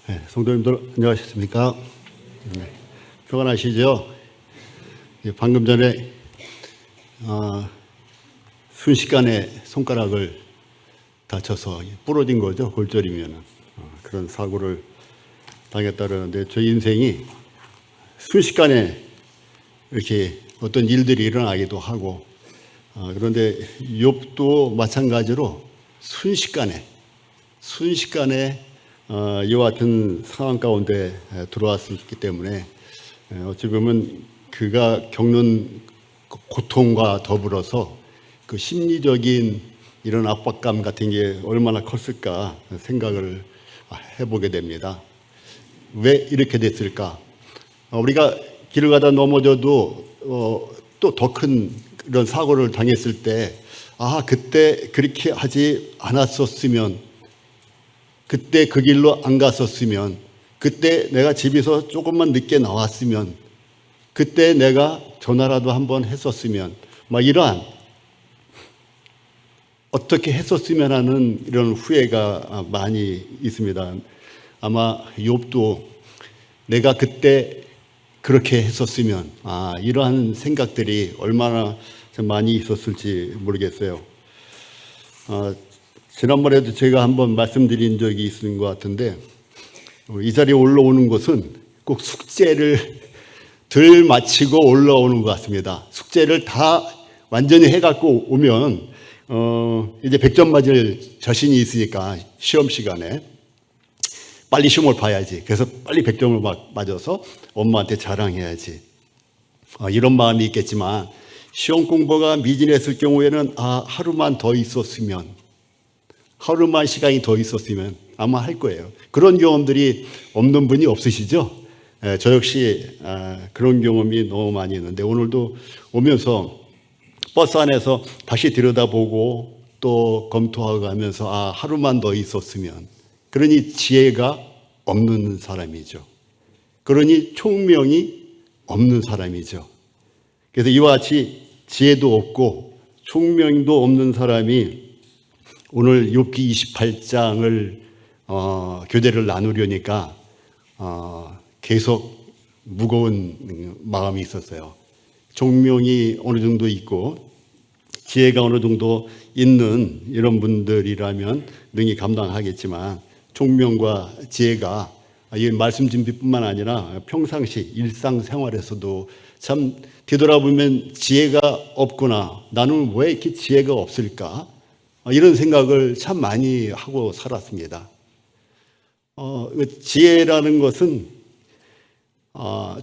네, 성도님들 안녕하셨습니까? 네, 평안하시죠? 방금 전에 순식간에 손가락을 다쳐서 부러진 거죠. 골절이면 그런 사고를 당했다 그러는데 저 인생이 순식간에 이렇게 어떤 일들이 일어나기도 하고 그런데 욥도 마찬가지로 순식간에 이와 같은 상황 가운데 들어왔기 때문에 어찌 보면 그가 겪는 고통과 더불어서 그 심리적인 이런 압박감 같은 게 얼마나 컸을까 생각을 해보게 됩니다. 왜 이렇게 됐을까? 우리가 길을 가다 넘어져도 또 더 큰 이런 사고를 당했을 때 그때 그렇게 하지 않았었으면, 그때 그 길로 안 갔었으면, 그때 내가 집에서 조금만 늦게 나왔으면, 그때 내가 전화라도 한번 했었으면, 이러한 어떻게 했었으면 하는 이런 후회가 많이 있습니다. 아마 욥도 내가 그때 그렇게 했었으면, 이러한 생각들이 얼마나 많이 있었을지 모르겠어요. 지난번에도 제가 한번 말씀드린 적이 있는 것 같은데, 이 자리에 올라오는 것은 꼭 숙제를 덜 마치고 올라오는 것 같습니다. 숙제를 다 완전히 해갖고 오면 이제 100점 맞을 자신이 있으니까 시험 시간에 빨리 시험을 봐야지. 그래서 빨리 100점을 맞아서 엄마한테 자랑해야지. 이런 마음이 있겠지만 시험 공부가 미진했을 경우에는 하루만 더 있었으면, 하루만 시간이 더 있었으면 아마 할 거예요. 그런 경험들이 없는 분이 없으시죠? 저 역시 그런 경험이 너무 많이 있는데, 오늘도 오면서 버스 안에서 다시 들여다보고 또 검토하고 하면서 하루만 더 있었으면, 그러니 지혜가 없는 사람이죠. 그러니 총명이 없는 사람이죠. 그래서 이와 같이 지혜도 없고 총명도 없는 사람이 오늘 욥기 28장을 교대를 나누려니까 계속 무거운 마음이 있었어요. 총명이 어느 정도 있고 지혜가 어느 정도 있는 이런 분들이라면 능히 감당하겠지만, 총명과 지혜가 이 말씀 준비뿐만 아니라 평상시 일상생활에서도 참 뒤돌아보면 지혜가 없구나, 나는 왜 이렇게 지혜가 없을까, 이런 생각을 참 많이 하고 살았습니다. 지혜라는 것은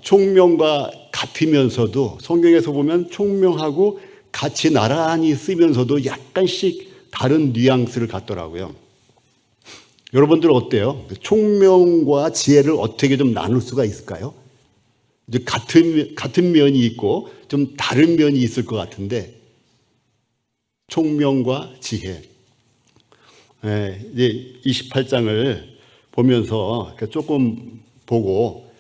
총명과 같으면서도, 성경에서 보면 총명하고 같이 나란히 쓰면서도 약간씩 다른 뉘앙스를 갖더라고요. 여러분들 어때요? 총명과 지혜를 어떻게 좀 나눌 수가 있을까요? 이제 같은 면이 있고 좀 다른 면이 있을 것 같은데, 총명과 지혜. 이제 28장을 보면서 조금 보고,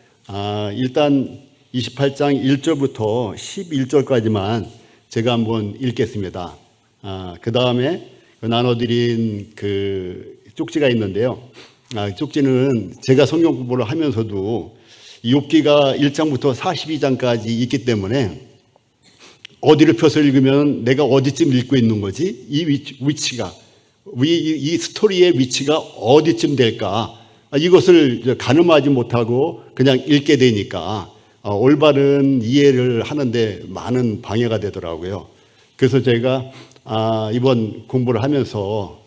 일단 28장 1절부터 11절까지만 제가 한번 읽겠습니다. 그 다음에 나눠드린 그 쪽지가 있는데요. 쪽지는 제가 성경 공부를 하면서도 욥기가 1장부터 42장까지 있기 때문에 어디를 펴서 읽으면 내가 어디쯤 읽고 있는 거지? 이 위치가, 이 스토리의 위치가 어디쯤 될까? 이것을 가늠하지 못하고 그냥 읽게 되니까 올바른 이해를 하는데 많은 방해가 되더라고요. 그래서 제가 이번 공부를 하면서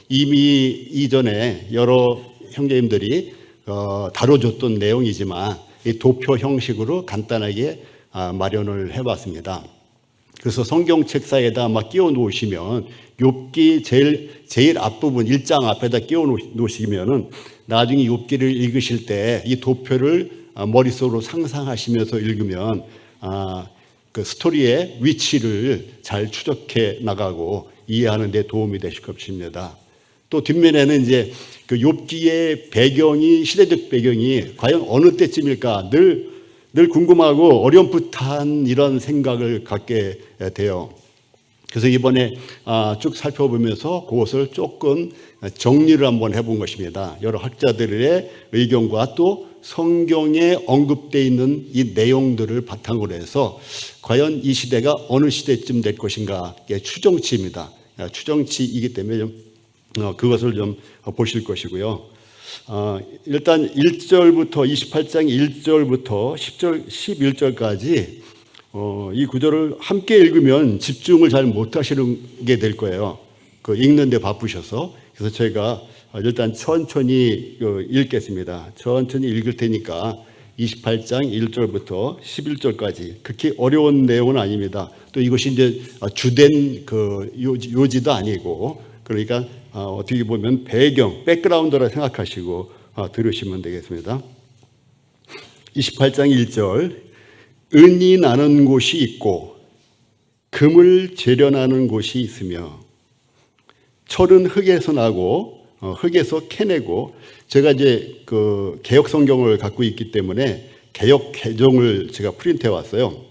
이미 이전에 여러 형제님들이 다뤄줬던 내용이지만 이 도표 형식으로 간단하게 마련을 해봤습니다. 그래서 성경 책사에다 끼워 놓으시면, 욥기 제일 앞부분 1장 앞에다 끼워 놓으시면은 나중에 욥기를 읽으실 때 이 도표를 머릿속으로 상상하시면서 읽으면 그 스토리의 위치를 잘 추적해 나가고 이해하는 데 도움이 되실 것입니다. 또 뒷면에는 이제 그 욥기의 배경이, 시대적 배경이 과연 어느 때쯤일까 늘 궁금하고 어렴풋한 이런 생각을 갖게 돼요. 그래서 이번에 쭉 살펴보면서 그것을 조금 정리를 한번 해본 것입니다. 여러 학자들의 의견과 또 성경에 언급되어 있는 이 내용들을 바탕으로 해서 과연 이 시대가 어느 시대쯤 될 것인가의 추정치입니다. 추정치이기 때문에 그것을 좀 보실 것이고요. 일단 1절부터 28장 1절부터 10절 11절까지 이 구절을 함께 읽으면 집중을 잘 못하시게 될 거예요. 읽는데 바쁘셔서. 그래서 제가 일단 천천히 읽겠습니다. 천천히 읽을 테니까 28장 1절부터 11절까지 그렇게 어려운 내용은 아닙니다. 또 이것이 이제 주된 요지도 아니고, 그러니까 어떻게 보면 백그라운드라 생각하시고 들으시면 되겠습니다. 28장 1절. 은이 나는 곳이 있고 금을 재련하는 곳이 있으며 철은 흙에서 나고 흙에서 캐내고, 제가 이제 개역 성경을 갖고 있기 때문에 개역 개정을 제가 프린트해 왔어요.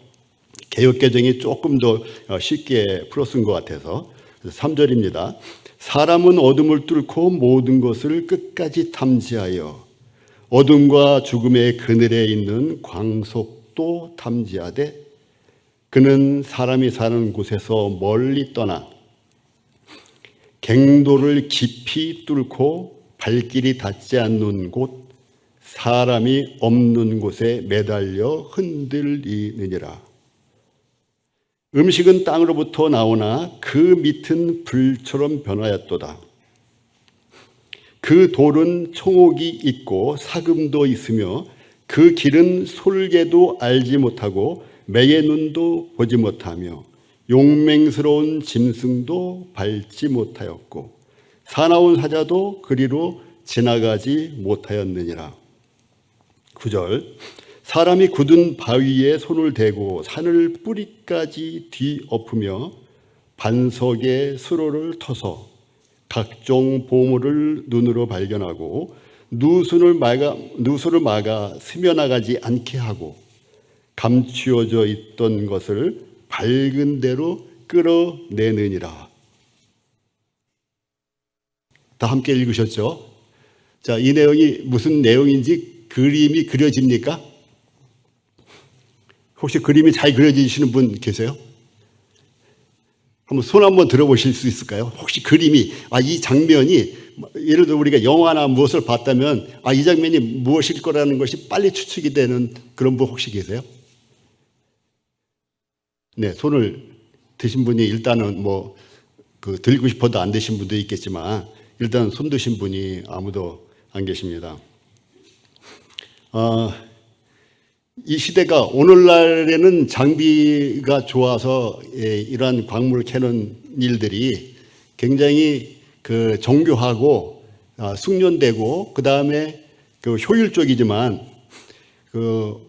개역 개정이 조금 더 쉽게 풀어 쓴 것 같아서. 3절입니다. 사람은 어둠을 뚫고 모든 것을 끝까지 탐지하여 어둠과 죽음의 그늘에 있는 광석도 탐지하되 그는 사람이 사는 곳에서 멀리 떠나 갱도를 깊이 뚫고 발길이 닿지 않는 곳, 사람이 없는 곳에 매달려 흔들리느니라. 음식은 땅으로부터 나오나 그 밑은 불처럼 변하였도다. 그 돌은 총옥이 있고 사금도 있으며 그 길은 솔개도 알지 못하고 매의 눈도 보지 못하며 용맹스러운 짐승도 밟지 못하였고 사나운 사자도 그리로 지나가지 못하였느니라. 9절. 사람이 굳은 바위에 손을 대고 산을 뿌리까지 뒤엎으며 반석에 수로를 터서 각종 보물을 눈으로 발견하고 누수를 막아 스며나가지 않게 하고 감추어져 있던 것을 밝은 대로 끌어내느니라. 다 함께 읽으셨죠? 자, 이 내용이 무슨 내용인지 그림이 그려집니까? 혹시 그림이 잘 그려지시는 분 계세요? 한번 손 한번 들어보실 수 있을까요? 혹시 그림이, 이 장면이, 예를 들어 우리가 영화나 무엇을 봤다면, 이 장면이 무엇일 거라는 것이 빨리 추측이 되는 그런 분 혹시 계세요? 네, 손을 드신 분이 일단은 들고 싶어도 안 되신 분도 있겠지만, 일단 손 드신 분이 아무도 안 계십니다. 이 시대가 오늘날에는 장비가 좋아서 이러한 광물을 캐는 일들이 굉장히 정교하고 숙련되고 그 다음에 효율적이지만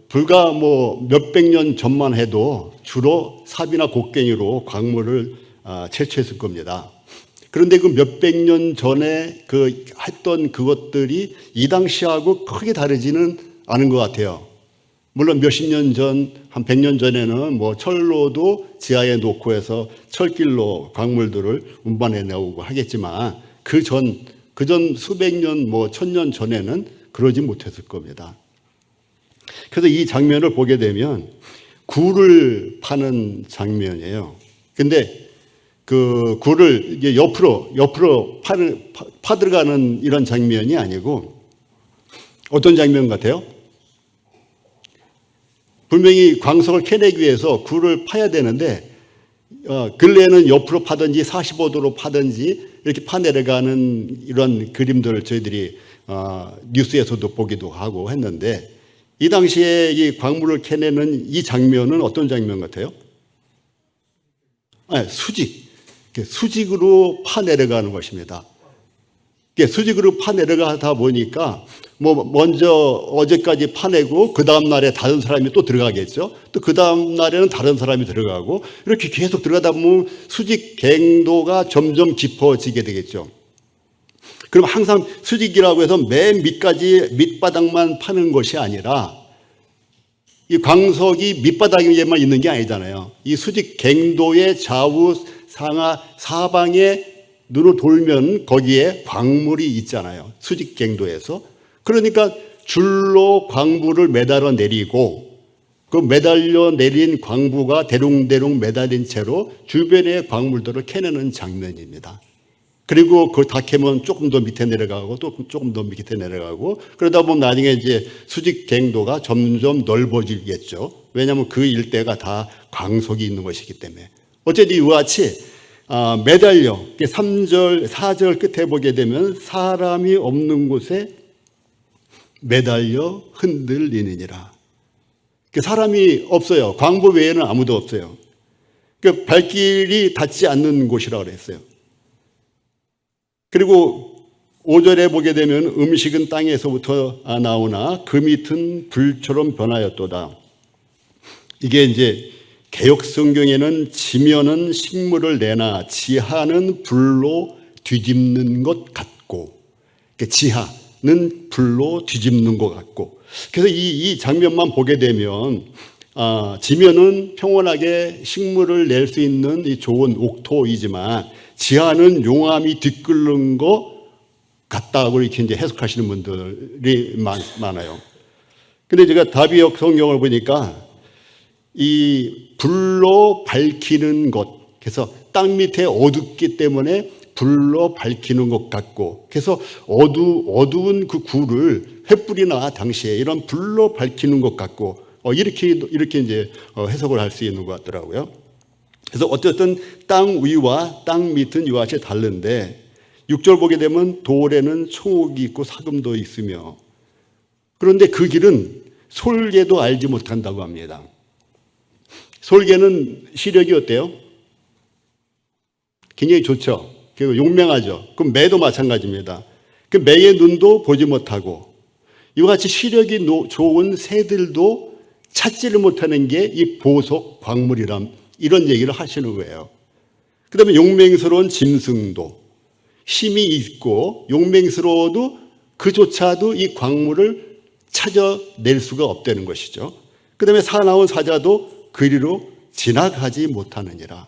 불과 몇백 년 전만 해도 주로 삽이나 곡괭이로 광물을 채취했을 겁니다. 그런데 그 몇백 년 전에 했던 그것들이 이 당시하고 크게 다르지는 않은 것 같아요. 물론 몇십 년 전, 한 100년 전에는 철로도 지하에 놓고 해서 철길로 광물들을 운반해 나오고 하겠지만 그 전 수백 년, 1000년 전에는 그러지 못했을 겁니다. 그래서 이 장면을 보게 되면 굴을 파는 장면이에요. 근데 그 굴을 이제 옆으로 파들어가는 이런 장면이 아니고 어떤 장면 같아요? 분명히 광석을 캐내기 위해서 굴을 파야 되는데 근래에는 옆으로 파든지 45도로 파든지 이렇게 파내려가는 이런 그림들을 저희들이 뉴스에서도 보기도 하고 했는데 이 당시에 이 광물을 캐내는 이 장면은 어떤 장면 같아요? 수직으로 파내려가는 것입니다. 수직으로 파내려가다 보니까 먼저 어제까지 파내고 그 다음 날에 다른 사람이 또 들어가겠죠. 또 그 다음 날에는 다른 사람이 들어가고 이렇게 계속 들어가다 보면 수직 갱도가 점점 깊어지게 되겠죠. 그럼 항상 수직이라고 해서 맨 밑바닥만 파는 것이 아니라 이 광석이 밑바닥에만 있는 게 아니잖아요. 이 수직 갱도의 좌우 사방에 눈을 돌면 거기에 광물이 있잖아요. 수직갱도에서. 그러니까 줄로 광부를 매달아 내리고 그 매달려 내린 광부가 대롱대롱 매달린 채로 주변의 광물들을 캐내는 장면입니다. 그리고 그걸 다 캐면 조금 더 밑에 내려가고 또 조금 더 밑에 내려가고 그러다 보면 나중에 이제 수직갱도가 점점 넓어지겠죠. 왜냐하면 그 일대가 다 광석이 있는 것이기 때문에. 어쨌든 이와 같이 매달려 3절, 4절 끝에 보게 되면 사람이 없는 곳에 매달려 흔들리느니라. 사람이 없어요. 광부 외에는 아무도 없어요. 발길이 닿지 않는 곳이라고 그랬어요. 그리고 5절에 보게 되면 음식은 땅에서부터 나오나 그 밑은 불처럼 변하였도다. 이게 이제 개역 성경에는 지면은 식물을 내나 지하는 불로 뒤집는 것 같고, 지하는 불로 뒤집는 것 같고. 그래서 이 장면만 보게 되면 지면은 평온하게 식물을 낼 수 있는 이 좋은 옥토이지만 지하는 용암이 뒤끓는 것 같다고 이렇게 이제 해석하시는 분들이 많아요. 근데 제가 다비역 성경을 보니까 이 불로 밝히는 것, 그래서 땅 밑에 어둡기 때문에 불로 밝히는 것 같고, 그래서 어두운 그 굴을 횃불이나 당시에 이런 불로 밝히는 것 같고, 이렇게 이제 해석을 할 수 있는 것 같더라고요. 그래서 어쨌든 땅 위와 땅 밑은 이와 같이 다른데 6절 보게 되면 돌에는 총옥이 있고 사금도 있으며, 그런데 그 길은 솔개도 알지 못한다고 합니다. 솔개는 시력이 어때요? 굉장히 좋죠. 그리고 용맹하죠. 그럼 매도 마찬가지입니다. 그 매의 눈도 보지 못하고 이와 같이 시력이 좋은 새들도 찾지를 못하는 게 이 보석 광물이란 이런 얘기를 하시는 거예요. 그 다음에 용맹스러운 짐승도 힘이 있고 용맹스러워도 그조차도 이 광물을 찾아낼 수가 없다는 것이죠. 그 다음에 사나운 사자도 그리로 지나가지 못하느니라.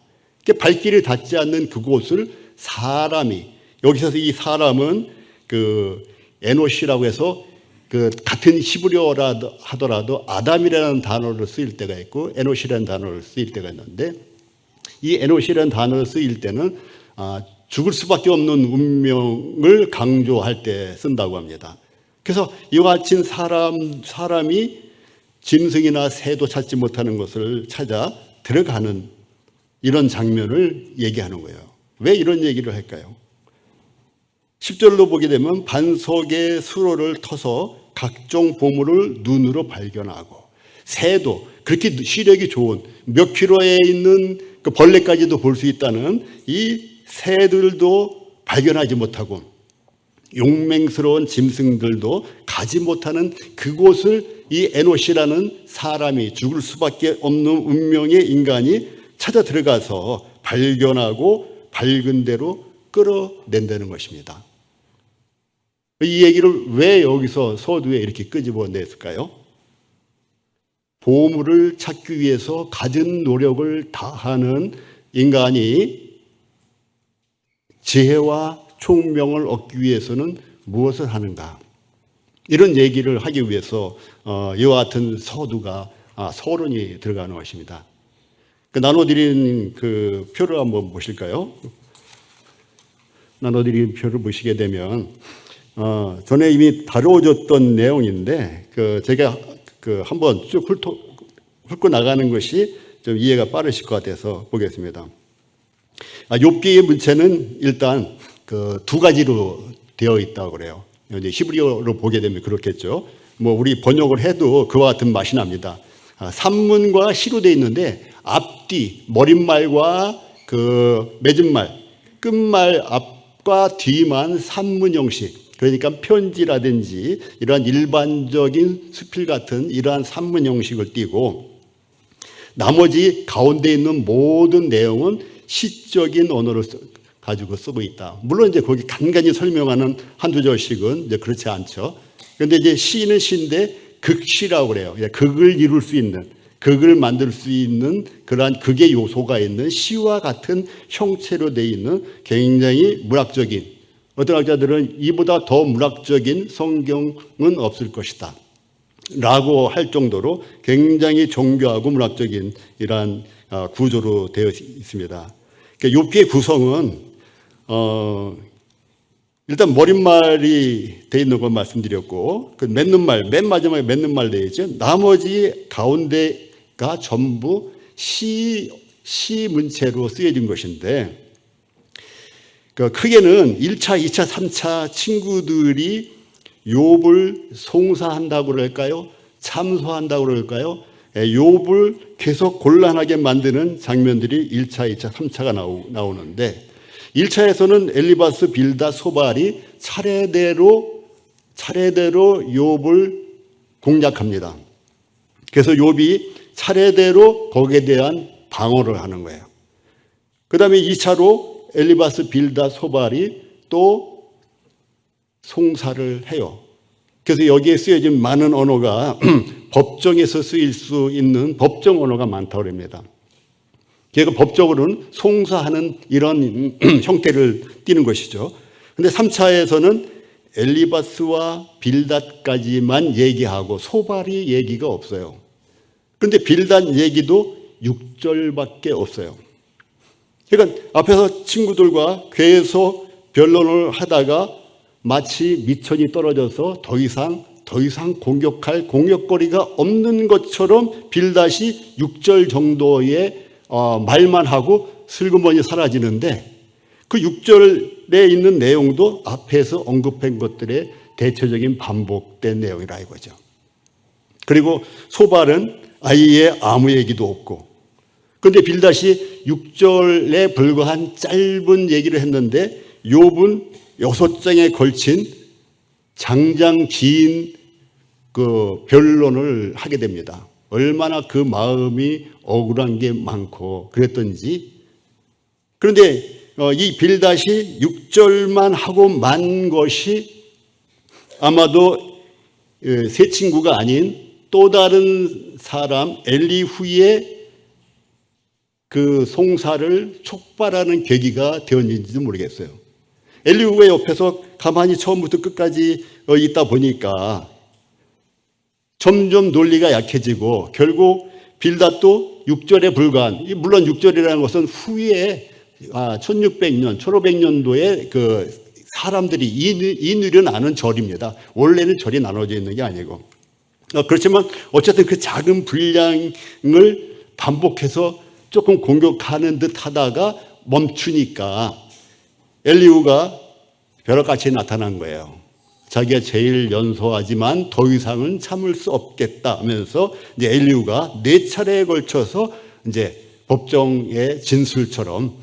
발길이 닿지 않는 그곳을 사람이, 여기서 이 사람은 그 에노시라고 해서 그 같은 히브리어라 하더라도 아담이라는 단어를 쓰일 때가 있고 에노시라는 단어를 쓰일 때가 있는데, 이 에노시라는 단어를 쓰일 때는 죽을 수밖에 없는 운명을 강조할 때 쓴다고 합니다. 그래서 이와 같이 사람이 짐승이나 새도 찾지 못하는 것을 찾아 들어가는 이런 장면을 얘기하는 거예요. 왜 이런 얘기를 할까요? 10절로 보게 되면 반석의 수로를 터서 각종 보물을 눈으로 발견하고, 새도 그렇게 시력이 좋은 몇 킬로에 있는 그 벌레까지도 볼 수 있다는 이 새들도 발견하지 못하고 용맹스러운 짐승들도 가지 못하는 그곳을 이 에노시라는 사람이, 죽을 수밖에 없는 운명의 인간이 찾아 들어가서 발견하고 밝은 대로 끌어낸다는 것입니다. 이 얘기를 왜 여기서 서두에 이렇게 끄집어냈을까요? 보물을 찾기 위해서 가진 노력을 다하는 인간이 지혜와 총명을 얻기 위해서는 무엇을 하는가? 이런 얘기를 하기 위해서 이와 같은 서두가 서론이 들어가는 것입니다. 나눠드린 그 표를 한번 보실까요? 나눠드린 표를 보시게 되면 전에 이미 다뤄졌던 내용인데 제가 한번 쭉 훑고 나가는 것이 좀 이해가 빠르실 것 같아서 보겠습니다. 욥기의 문체는 일단 두 가지로 되어 있다고 그래요. 이제 히브리어로 보게 되면 그렇겠죠. 우리 번역을 해도 그와 같은 맛이 납니다. 산문과 시로 되어 있는데 앞뒤, 머릿말과 그 맺은말, 끝말 앞과 뒤만 산문 형식, 그러니까 편지라든지 이러한 일반적인 수필 같은 이러한 산문 형식을 띠고, 나머지 가운데 있는 모든 내용은 시적인 언어를 가지고 쓰고 있다. 물론 이제 거기 간간히 설명하는 한두 절씩은 이제 그렇지 않죠. 그런데 이제 시는 시인데 극시라고 그래요. 극을 이룰 수 있는, 극을 만들 수 있는 그러한 극의 요소가 있는 시와 같은 형체로 되어 있는 굉장히 문학적인, 어떤 학자들은 이보다 더 문학적인 성경은 없을 것이다 라고 할 정도로 굉장히 정교하고 문학적인 이러한 구조로 되어 있습니다. 그러니까 욥기의 구성은 일단 머릿말이 되어 있는 걸 말씀드렸고, 그 맺는 말, 맨 마지막에 맺는 말 되어 있죠. 나머지 가운데가 전부 시 문체로 쓰여진 것인데, 크게는 1차, 2차, 3차 친구들이 욥을 송사한다고 그럴까요? 참소한다고 그럴까요? 욥을 계속 곤란하게 만드는 장면들이 1차, 2차, 3차가 나오는데, 1차에서는 엘리바스, 빌닷, 소발이 차례대로 욥을 공략합니다. 그래서 욥이 차례대로 거기에 대한 방어를 하는 거예요. 그 다음에 2차로 엘리바스, 빌닷, 소발이 또 송사를 해요. 그래서 여기에 쓰여진 많은 언어가 법정에서 쓰일 수 있는 법정 언어가 많다고 합니다. 그러니까 법적으로는 송사하는 이런 형태를 띠는 것이죠. 그런데 3차에서는 엘리바스와 빌닷까지만 얘기하고 소발이 얘기가 없어요. 그런데 빌닷 얘기도 6절밖에 없어요. 그러니까 앞에서 친구들과 계속 변론을 하다가 마치 미천이 떨어져서 더 이상 공격할 공격거리가 없는 것처럼 빌닷이 6절 정도의 말만 하고 슬그머니 사라지는데, 그 6절에 있는 내용도 앞에서 언급한 것들의 대체적인 반복된 내용이라 이거죠. 그리고 소발은 아예 아무 얘기도 없고, 그런데 빌닷이 6절에 불과한 짧은 얘기를 했는데 욥은 6장에 걸친 장장 긴 그 변론을 하게 됩니다. 얼마나 그 마음이 억울한 게 많고 그랬던지. 그런데 이 빌닷이 6절만 하고 만 것이 아마도 세 친구가 아닌 또 다른 사람 엘리후의 그 송사를 촉발하는 계기가 되었는지도 모르겠어요. 엘리후가 옆에서 가만히 처음부터 끝까지 있다 보니까 점점 논리가 약해지고 결국 빌닷도 6절에 불과한, 물론 6절이라는 것은 후에 1600년, 1500년도에 그 사람들이 인위를 나눈 절입니다. 원래는 절이 나눠져 있는 게 아니고. 그렇지만 어쨌든 그 작은 분량을 반복해서 조금 공격하는 듯 하다가 멈추니까 엘리후가 벼락같이 나타난 거예요. 자기가 제일 연소하지만 더 이상은 참을 수 없겠다 하면서 이제 엘리후가 4차례에 걸쳐서 이제 법정의 진술처럼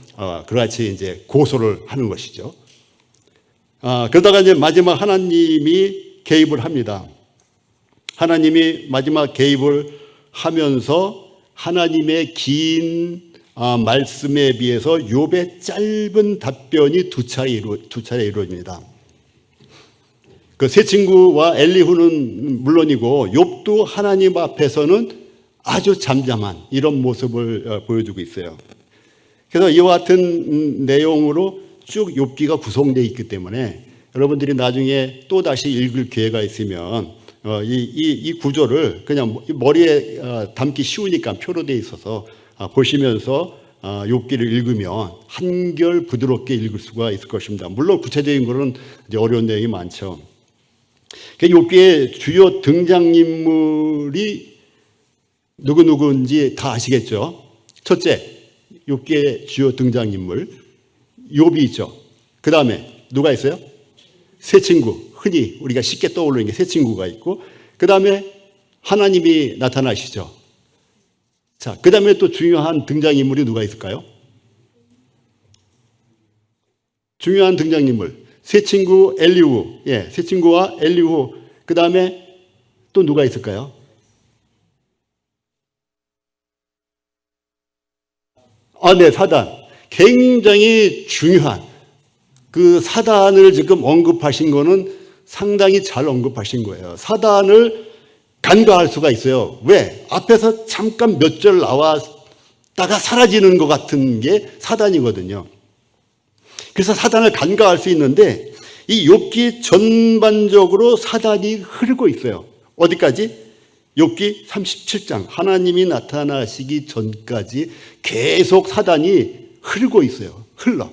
그같이 이제 고소를 하는 것이죠. 그러다가 이제 마지막 하나님이 개입을 합니다. 하나님이 마지막 개입을 하면서 하나님의 긴 말씀에 비해서 욥의 짧은 답변이 두 차례 이루어집니다. 그 세 친구와 엘리후는 물론이고 욥도 하나님 앞에서는 아주 잠잠한 이런 모습을 보여주고 있어요. 그래서 이와 같은 내용으로 쭉 욥기가 구성되어 있기 때문에 여러분들이 나중에 또 다시 읽을 기회가 있으면 이 구조를 그냥 머리에 담기 쉬우니까 표로 되어 있어서 보시면서 욥기를 읽으면 한결 부드럽게 읽을 수가 있을 것입니다. 물론 구체적인 것은 이제 어려운 내용이 많죠. 욥기의 주요 등장인물이 누구인지 다 아시겠죠? 첫째, 욥기의 주요 등장인물 욥이 있죠. 그 다음에 누가 있어요? 세 친구, 흔히 우리가 쉽게 떠오르는 게 세 친구가 있고, 그 다음에 하나님이 나타나시죠. 자, 그 다음에 또 중요한 등장인물이 누가 있을까요? 중요한 등장인물 세 친구 엘리후, 세 친구와 엘리후. 그 다음에 또 누가 있을까요? 네, 사단. 굉장히 중요한 그 사단을 지금 언급하신 거는 상당히 잘 언급하신 거예요. 사단을 간과할 수가 있어요. 왜? 앞에서 잠깐 몇 절 나왔다가 사라지는 것 같은 게 사단이거든요. 그래서 사단을 간과할 수 있는데 이 욥기 전반적으로 사단이 흐르고 있어요. 어디까지? 욥기 37장 하나님이 나타나시기 전까지 계속 사단이 흐르고 있어요. 흘러.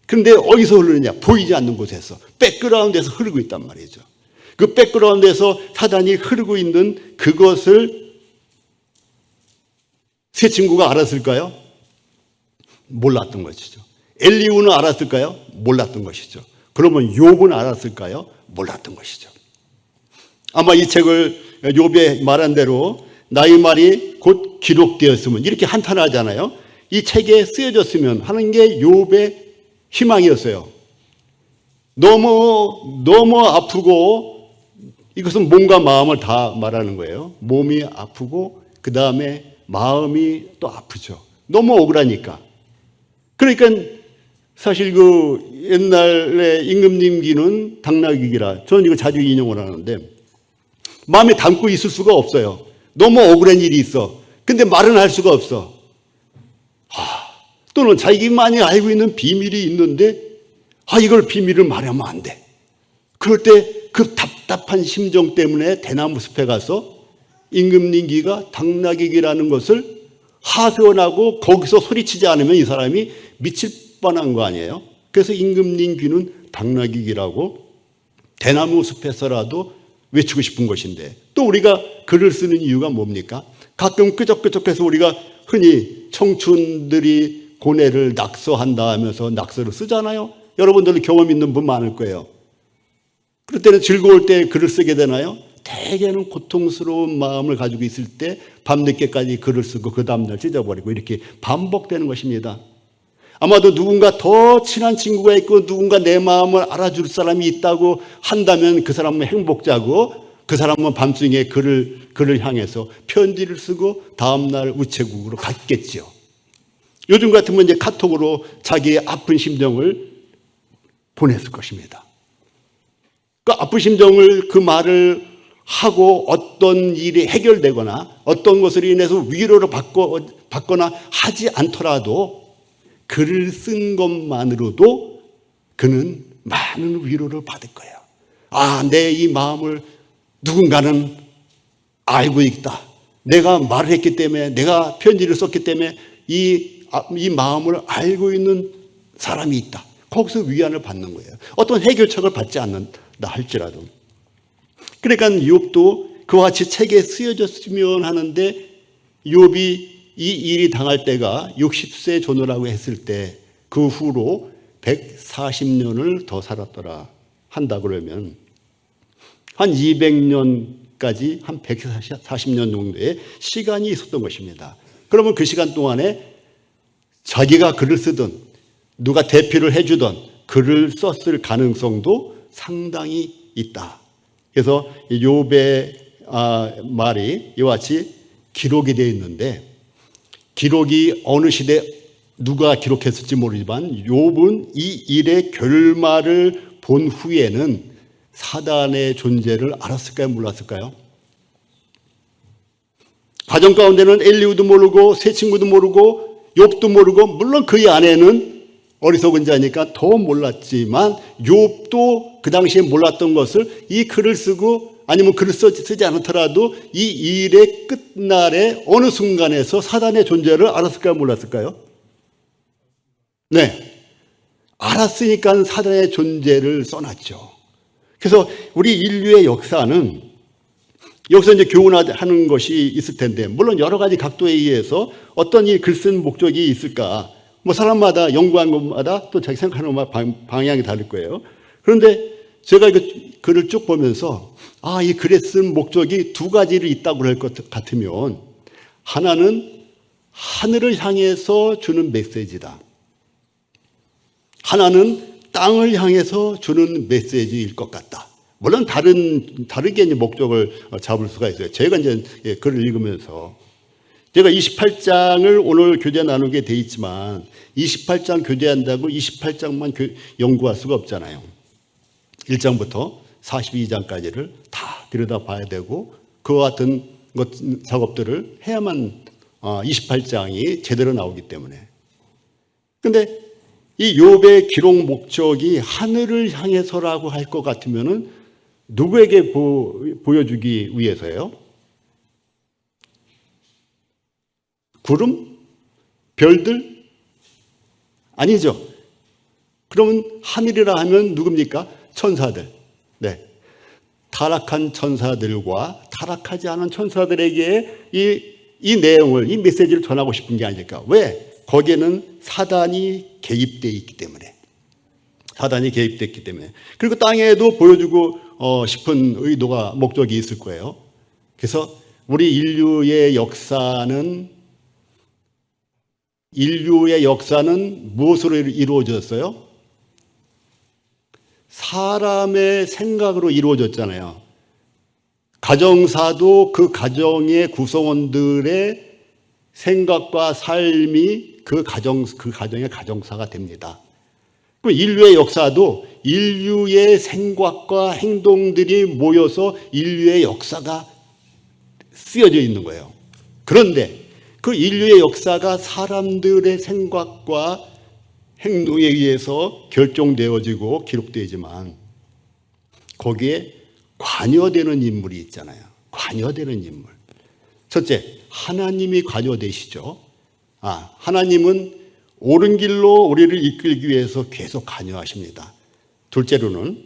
그런데 어디서 흐르느냐? 보이지 않는 곳에서 백그라운드에서 흐르고 있단 말이죠. 그 백그라운드에서 사단이 흐르고 있는 그것을 세 친구가 알았을까요? 몰랐던 것이죠. 엘리후는 알았을까요? 몰랐던 것이죠. 그러면 욥은 알았을까요? 몰랐던 것이죠. 아마 이 책을 욥의 말한 대로 나의 말이 곧 기록되었으면 이렇게 한탄하잖아요. 이 책에 쓰여졌으면 하는 게 욥의 희망이었어요. 너무 아프고 이것은 몸과 마음을 다 말하는 거예요. 몸이 아프고 그 다음에 마음이 또 아프죠. 너무 억울하니까. 그러니까 사실 그 옛날에 임금님기는 당나귀기라 저는 이거 자주 인용을 하는데 마음에 담고 있을 수가 없어요. 너무 억울한 일이 있어. 근데 말은 할 수가 없어. 또는 자기만이 알고 있는 비밀이 있는데 이걸 비밀을 말하면 안 돼. 그럴 때 그 답답한 심정 때문에 대나무 숲에 가서 임금님기가 당나귀기라는 것을 하소연하고 거기서 소리치지 않으면 이 사람이 미칠 뻔한 거 아니에요. 그래서 임금님기는 당나귀기라고 대나무 숲에서라도 외치고 싶은 것인데 또 우리가 글을 쓰는 이유가 뭡니까? 가끔 끄적끄적해서 우리가 흔히 청춘들이 고뇌를 낙서한다 하면서 낙서를 쓰잖아요. 여러분들은 경험 있는 분 많을 거예요. 그럴 때는 즐거울 때 글을 쓰게 되나요? 대개는 고통스러운 마음을 가지고 있을 때 밤늦게까지 글을 쓰고 그 다음날 찢어버리고 이렇게 반복되는 것입니다. 아마도 누군가 더 친한 친구가 있고 누군가 내 마음을 알아줄 사람이 있다고 한다면 그 사람은 행복자고 그 사람은 밤중에 글을 향해서 편지를 쓰고 다음날 우체국으로 갔겠지요. 요즘 같으면 이제 카톡으로 자기의 아픈 심정을 보냈을 것입니다. 그 아픈 심정을 그 말을 하고 어떤 일이 해결되거나 어떤 것으로 인해서 위로를 받거나 하지 않더라도 글을 쓴 것만으로도 그는 많은 위로를 받을 거예요. 내 이 마음을 누군가는 알고 있다. 내가 말을 했기 때문에 내가 편지를 썼기 때문에 이 마음을 알고 있는 사람이 있다. 거기서 위안을 받는 거예요. 어떤 해결책을 받지 않는다 할지라도. 그러니까 욥도 그와 같이 책에 쓰여졌으면 하는데 욥이 이 일이 당할 때가 60세 전후라고 했을 때 그 후로 140년을 더 살았더라 한다 그러면 한 200년까지 한 140년 정도의 시간이 있었던 것입니다. 그러면 그 시간 동안에 자기가 글을 쓰든 누가 대피를 해주든 글을 썼을 가능성도 상당히 있다. 그래서 욥의 말이 이와 같이 기록이 되어 있는데 기록이 어느 시대 누가 기록했을지 모르지만 욥은 이 일의 결말을 본 후에는 사단의 존재를 알았을까요? 몰랐을까요? 가정 가운데는 엘리후도 모르고 세 친구도 모르고 욥도 모르고 물론 그의 아내는 어리석은 자니까 더 몰랐지만 욥도 그 당시에 몰랐던 것을 이 글을 쓰고 아니면 글을 쓰지 않더라도 이 일의 끝날에 어느 순간에서 사단의 존재를 알았을까요? 몰랐을까요? 네. 알았으니까 사단의 존재를 써놨죠. 그래서 우리 인류의 역사는 여기서 이제 교훈하는 것이 있을 텐데 물론 여러 가지 각도에 의해서 어떤 이 글 쓴 목적이 있을까? 뭐 사람마다 연구한 것마다 또 자기 생각하는 것마다 방향이 다를 거예요. 그런데 제가 이거 글을 쭉 보면서 이 글에 쓴 목적이 두 가지를 있다고 그럴 것 같으면 하나는 하늘을 향해서 주는 메시지다. 하나는 땅을 향해서 주는 메시지일 것 같다. 물론 다르게 이제 목적을 잡을 수가 있어요. 제가 이제 글을 읽으면서 제가 28장을 오늘 교재 나누게 돼 있지만 28장 교재한다고 28장만 연구할 수가 없잖아요. 1장부터 42장까지를 다 들여다봐야 되고 그와 같은 작업들을 해야만 28장이 제대로 나오기 때문에. 근데 이 욥의 기록 목적이 하늘을 향해서라고 할 것 같으면은 누구에게 보여주기 위해서예요? 구름? 별들? 아니죠. 그러면 하늘이라 하면 누굽니까? 천사들. 네. 타락한 천사들과 타락하지 않은 천사들에게 이 내용을, 이 메시지를 전하고 싶은 게 아닐까. 왜? 거기에는 사단이 개입되어 있기 때문에. 사단이 개입됐기 때문에. 그리고 땅에도 보여주고 싶은 의도가, 목적이 있을 거예요. 그래서 우리 인류의 역사는 무엇으로 이루어졌어요? 사람의 생각으로 이루어졌잖아요. 가정사도 그 가정의 구성원들의 생각과 삶이 그 가정의 가정사가 됩니다. 그럼 인류의 역사도 인류의 생각과 행동들이 모여서 인류의 역사가 쓰여져 있는 거예요. 그런데 그 인류의 역사가 사람들의 생각과 행동에 의해서 결정되어지고 기록되지만 거기에 관여되는 인물이 있잖아요. 관여되는 인물. 첫째, 하나님이 관여되시죠. 하나님은 옳은 길로 우리를 이끌기 위해서 계속 관여하십니다. 둘째로는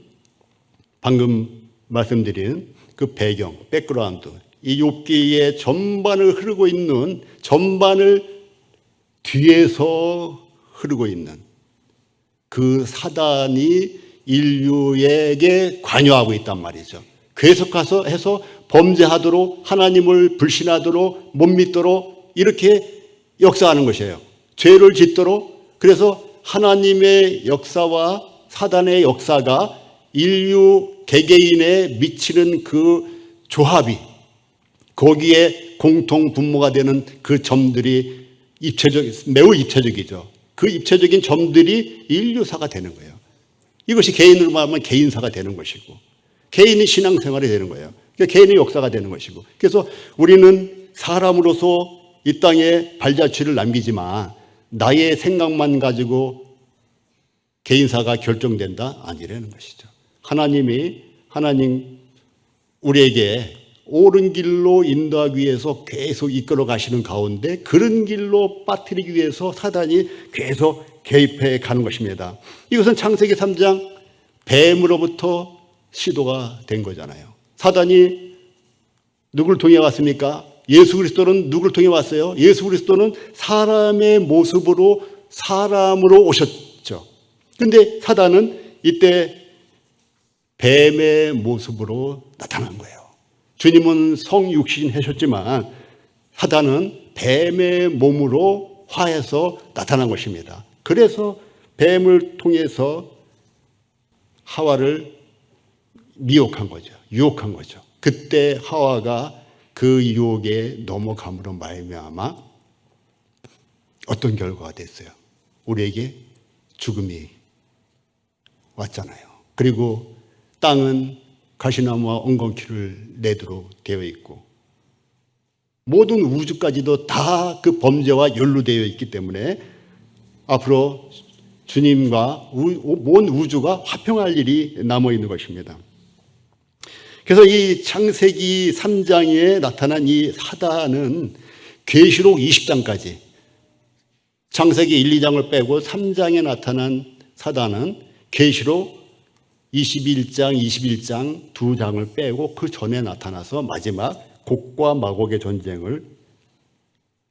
방금 말씀드린 그 배경, 백그라운드, 이 욥기의 전반을 뒤에서 흐르고 있는 그 사단이 인류에게 관여하고 있단 말이죠. 계속해서 해서 범죄하도록, 하나님을 불신하도록, 못 믿도록 이렇게 역사하는 것이에요. 죄를 짓도록. 그래서 하나님의 역사와 사단의 역사가 인류 개개인에 미치는 그 조합이, 거기에 공통 분모가 되는 그 점들이 매우 입체적이죠. 그 입체적인 점들이 인류사가 되는 거예요. 이것이 개인으로 말하면 개인사가 되는 것이고, 개인의 신앙생활이 되는 거예요. 그러니까 개인의 역사가 되는 것이고. 그래서 우리는 사람으로서 이 땅에 발자취를 남기지만 나의 생각만 가지고 개인사가 결정된다? 아니라는 것이죠. 하나님 우리에게 옳은 길로 인도하기 위해서 계속 이끌어 가시는 가운데 그런 길로 빠뜨리기 위해서 사단이 계속 개입해 가는 것입니다. 이것은 창세기 3장 뱀으로부터 시도가 된 거잖아요. 사단이 누구를 통해 왔습니까? 예수 그리스도는 누구를 통해 왔어요? 예수 그리스도는 사람의 모습으로 사람으로 오셨죠. 근데 사단은 이때 뱀의 모습으로 나타난 거예요. 주님은 성육신 하셨지만 사단은 뱀의 몸으로 화해서 나타난 것입니다. 그래서 뱀을 통해서 하와를 미혹한 거죠. 유혹한 거죠. 그때 하와가 그 유혹에 넘어감으로 말미암아 어떤 결과가 됐어요? 우리에게 죽음이 왔잖아요. 그리고 땅은 가시나무와 엉겅퀴를 내도록 되어 있고 모든 우주까지도 다 그 범죄와 연루되어 있기 때문에 앞으로 주님과 온 우주가 화평할 일이 남아 있는 것입니다. 그래서 이 창세기 3장에 나타난 이 사단은 계시록 20장까지, 창세기 1, 2장을 빼고 3장에 나타난 사단은 계시록 21장 두 장을 빼고 그 전에 나타나서 마지막 곡과 마곡의 전쟁을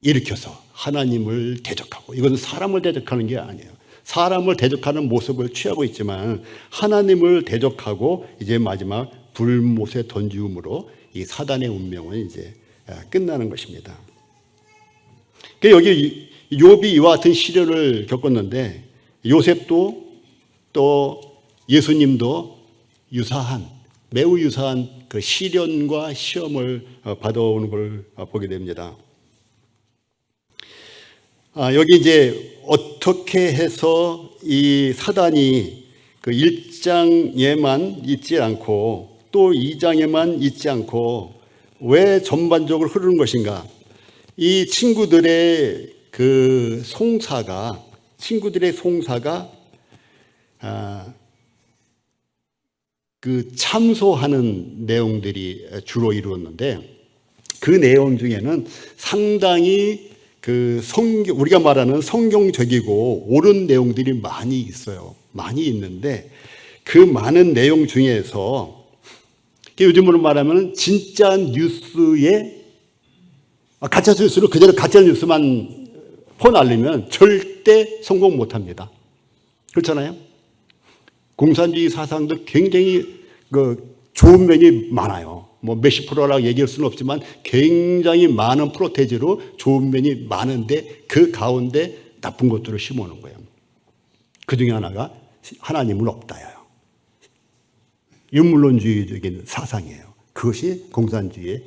일으켜서 하나님을 대적하고, 이것은 사람을 대적하는 게 아니에요. 사람을 대적하는 모습을 취하고 있지만 하나님을 대적하고 이제 마지막 불못에 던지움으로 이 사단의 운명은 이제 끝나는 것입니다. 여기 욥이 이와 같은 시련을 겪었는데 요셉도 또 예수님도 매우 유사한 그 시련과 시험을 받아오는 걸 보게 됩니다. 여기 이제 어떻게 해서 이 사단이 그 1장에만 있지 않고 또 2장에만 있지 않고 왜 전반적으로 흐르는 것인가? 이 친구들의 송사가 그 참소하는 내용들이 주로 이루었는데, 그 내용 중에는 상당히 우리가 말하는 성경적이고 옳은 내용들이 많이 있어요. 많이 있는데, 그 많은 내용 중에서 요즘으로 말하면 진짜 뉴스에 가짜 뉴스로 그대로 가짜 뉴스만 퍼날리면 절대 성공 못합니다. 그렇잖아요? 공산주의 사상도 굉장히 좋은 면이 많아요. 뭐 몇십 프로라고 얘기할 수는 없지만 굉장히 많은 프로테지로 좋은 면이 많은데, 그 가운데 나쁜 것들을 심어놓은 거예요. 그 중에 하나가 하나님은 없다예요. 유물론주의적인 사상이에요. 그것이 공산주의의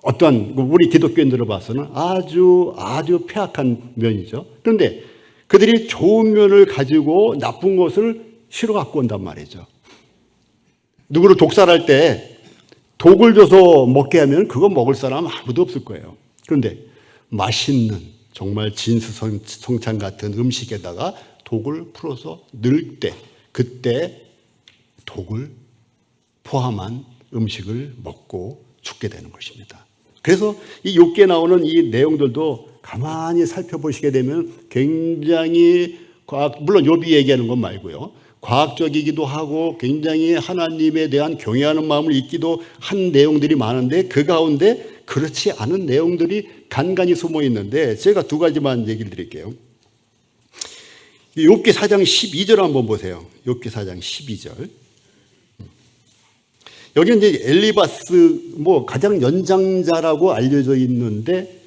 어떤 우리 기독교인들을 봐서는 아주 폐악한 면이죠. 그런데 그들이 좋은 면을 가지고 나쁜 것을 실어 갖고 온단 말이죠. 누구를 독살할 때 독을 줘서 먹게 하면 그거 먹을 사람 아무도 없을 거예요. 그런데 맛있는 정말 진수성찬 같은 음식에다가 독을 풀어서 넣을 때, 그때 독을 포함한 음식을 먹고 죽게 되는 것입니다. 그래서 이 욥기에 나오는 이 내용들도 가만히 살펴보시게 되면 굉장히 물론 욥이 얘기하는 건 말고요, 과학적이기도 하고 굉장히 하나님에 대한 경외하는 마음을 잊기도 한 내용들이 많은데, 그 가운데 그렇지 않은 내용들이 간간히 숨어 있는데, 제가 두 가지만 얘기를 드릴게요. 욥기 4장 12절 한번 보세요. 욥기 4장 12절. 여기는 이제 엘리바스 가장 연장자라고 알려져 있는데,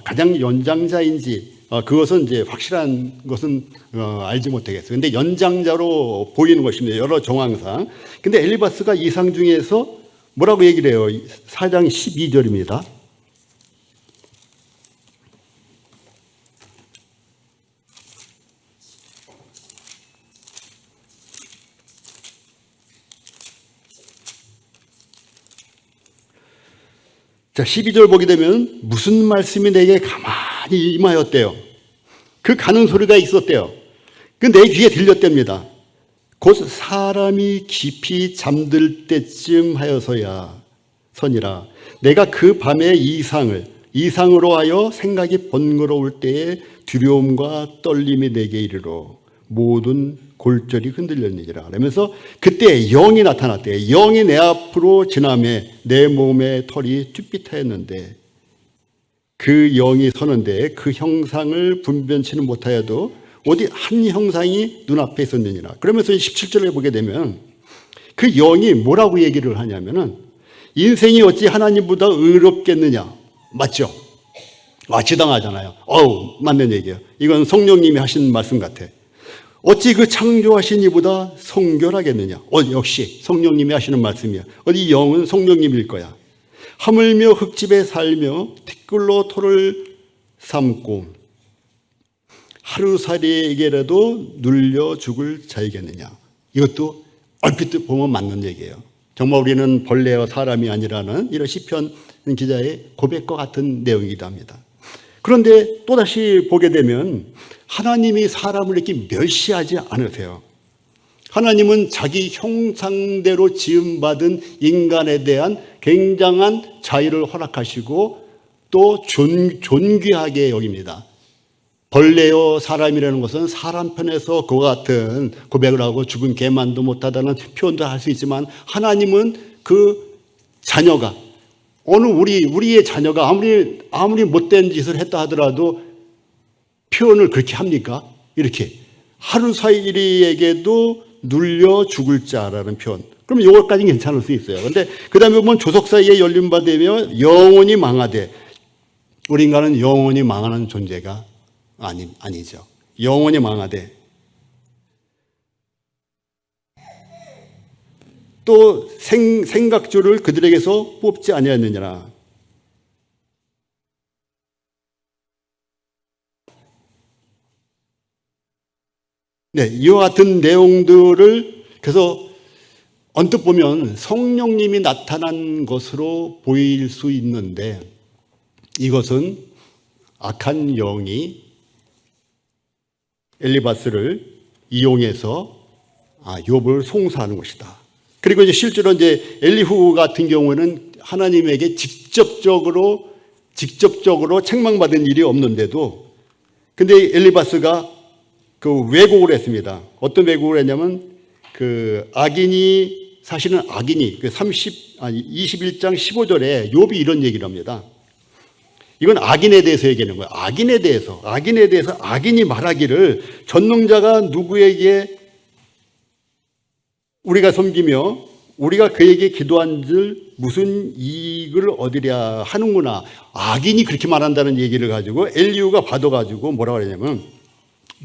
가장 연장자인지 그것은 이제 확실한 것은 알지 못하겠어요. 근데 연장자로 보이는 것입니다. 여러 정황상. 근데 엘리바스가 이상 중에서 뭐라고 얘기를 해요? 4장 12절입니다. 자, 12절 보게 되면 무슨 말씀이 내게 가만히 임하였대요. 그 가는 소리가 있었대요. 그 내 귀에 들렸답니다. 곧 사람이 깊이 잠들 때쯤 하여서야 선이라. 내가 그 밤의 이상으로 하여 생각이 번거로울 때에 두려움과 떨림이 내게 이르러 모든 골절이 흔들렸느니라. 그러면서 그때 영이 나타났대요. 영이 내 앞으로 지나매 내 몸의 털이 쭈삣하였는데, 그 영이 서는데 그 형상을 분변치는 못하여도 어디 한 형상이 눈앞에 있었느니라. 그러면서 17절에 보게 되면 그 영이 뭐라고 얘기를 하냐면은, 인생이 어찌 하나님보다 의롭겠느냐. 맞죠? 지당하잖아요. 맞는 얘기예요. 이건 성령님이 하신 말씀 같아. 어찌 그 창조하신 이보다 성결하겠느냐. 역시 성령님이 하시는 말씀이야. 어디 영은 성령님일 거야. 하물며 흙집에 살며 티끌로 토를 삼고 하루살이에게라도 눌려 죽을 자이겠느냐. 이것도 얼핏 보면 맞는 얘기예요. 정말 우리는 벌레와 사람이 아니라는 이런 시편 기자의 고백과 같은 내용이기도 합니다. 그런데 또다시 보게 되면 하나님이 사람을 이렇게 멸시하지 않으세요. 하나님은 자기 형상대로 지음받은 인간에 대한 굉장한 자유를 허락하시고 또 존귀하게 여깁니다. 벌레요 사람이라는 것은 사람 편에서 그와 같은 고백을 하고 죽은 개만도 못하다는 표현도 할 수 있지만, 하나님은 그 자녀가 우리의 자녀가 아무리 못된 짓을 했다 하더라도 표현을 그렇게 합니까? 이렇게 하루살이에게도 눌려 죽을 자라는 표현. 그럼 이것까지는 괜찮을 수 있어요. 그런데 그 다음에 보면 조석사이에 열림바 되며 영원히 망하되, 우리 인간은 영원히 망하는 존재가 아니죠. 영원히 망하되 또 생각주를 그들에게서 뽑지 아니하느니라. 네, 이와 같은 내용들을 그래서 언뜻 보면 성령님이 나타난 것으로 보일 수 있는데 이것은 악한 영이 엘리바스를 이용해서 욥을 송사하는 것이다. 그리고 이제 실제로 이제 엘리후 같은 경우는 하나님에게 직접적으로 책망받은 일이 없는데도 근데 엘리바스가 그 왜곡을 했습니다. 어떤 왜곡을 했냐면 그 악인이 사실은 악인이 그 21장 15절에 욥이 이런 얘기를 합니다. 이건 악인에 대해서 얘기하는 거예요. 악인에 대해서 악인이 말하기를 전능자가 누구에게 우리가 섬기며 우리가 그에게 기도한들 무슨 이익을 얻으랴 하는구나. 악인이 그렇게 말한다는 얘기를 가지고 엘리후가 받아가지고 뭐라고 하냐면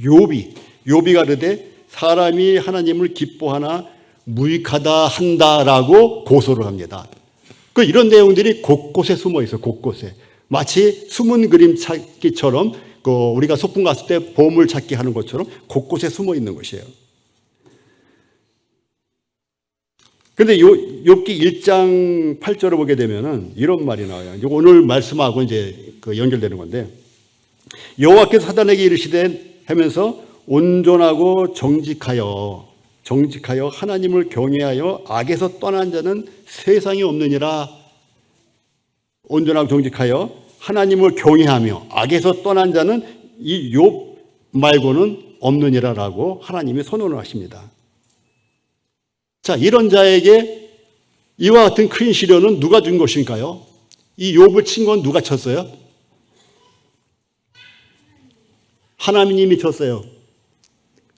욥이 가르되 사람이 하나님을 기뻐하나 무익하다 한다라고 고소를 합니다. 그 이런 내용들이 곳곳에 숨어 있어요. 곳곳에. 마치 숨은 그림 찾기처럼 우리가 소풍 갔을 때 보물 찾기 하는 것처럼 곳곳에 숨어 있는 것이에요. 그런데 욥기 1장 8절을 보게 되면은 이런 말이 나와요. 오늘 말씀하고 이제 연결되는 건데 여호와께서 사단에게 이르시되 하면서 온전하고 정직하여 하나님을 경외하여 악에서 떠난 자는 세상에 없느니라. 온전하고 정직하여 하나님을 경외하며 악에서 떠난 자는 이 욥 말고는 없느니라라고 하나님이 선언을 하십니다. 자, 이런 자에게 이와 같은 큰 시련은 누가 준 것인가요? 이 욥을 친 건 누가 쳤어요? 하나님이 쳤어요.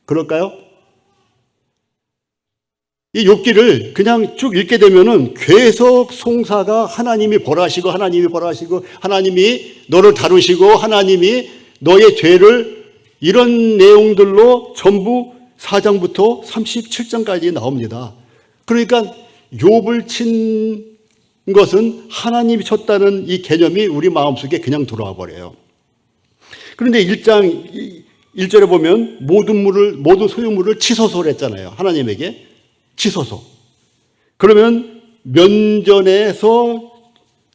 그럴까요? 이 욥기를 그냥 쭉 읽게 되면은 계속 송사가 하나님이 벌하시고 하나님이 너를 다루시고 하나님이 너의 죄를 이런 내용들로 전부 4장부터 37장까지 나옵니다. 그러니까 욥을 친 것은 하나님이 쳤다는 이 개념이 우리 마음속에 그냥 들어와 버려요. 그런데 1장 1절에 보면 모든 소유물을 치소서를 했잖아요. 하나님에게 치소서. 그러면 면전에서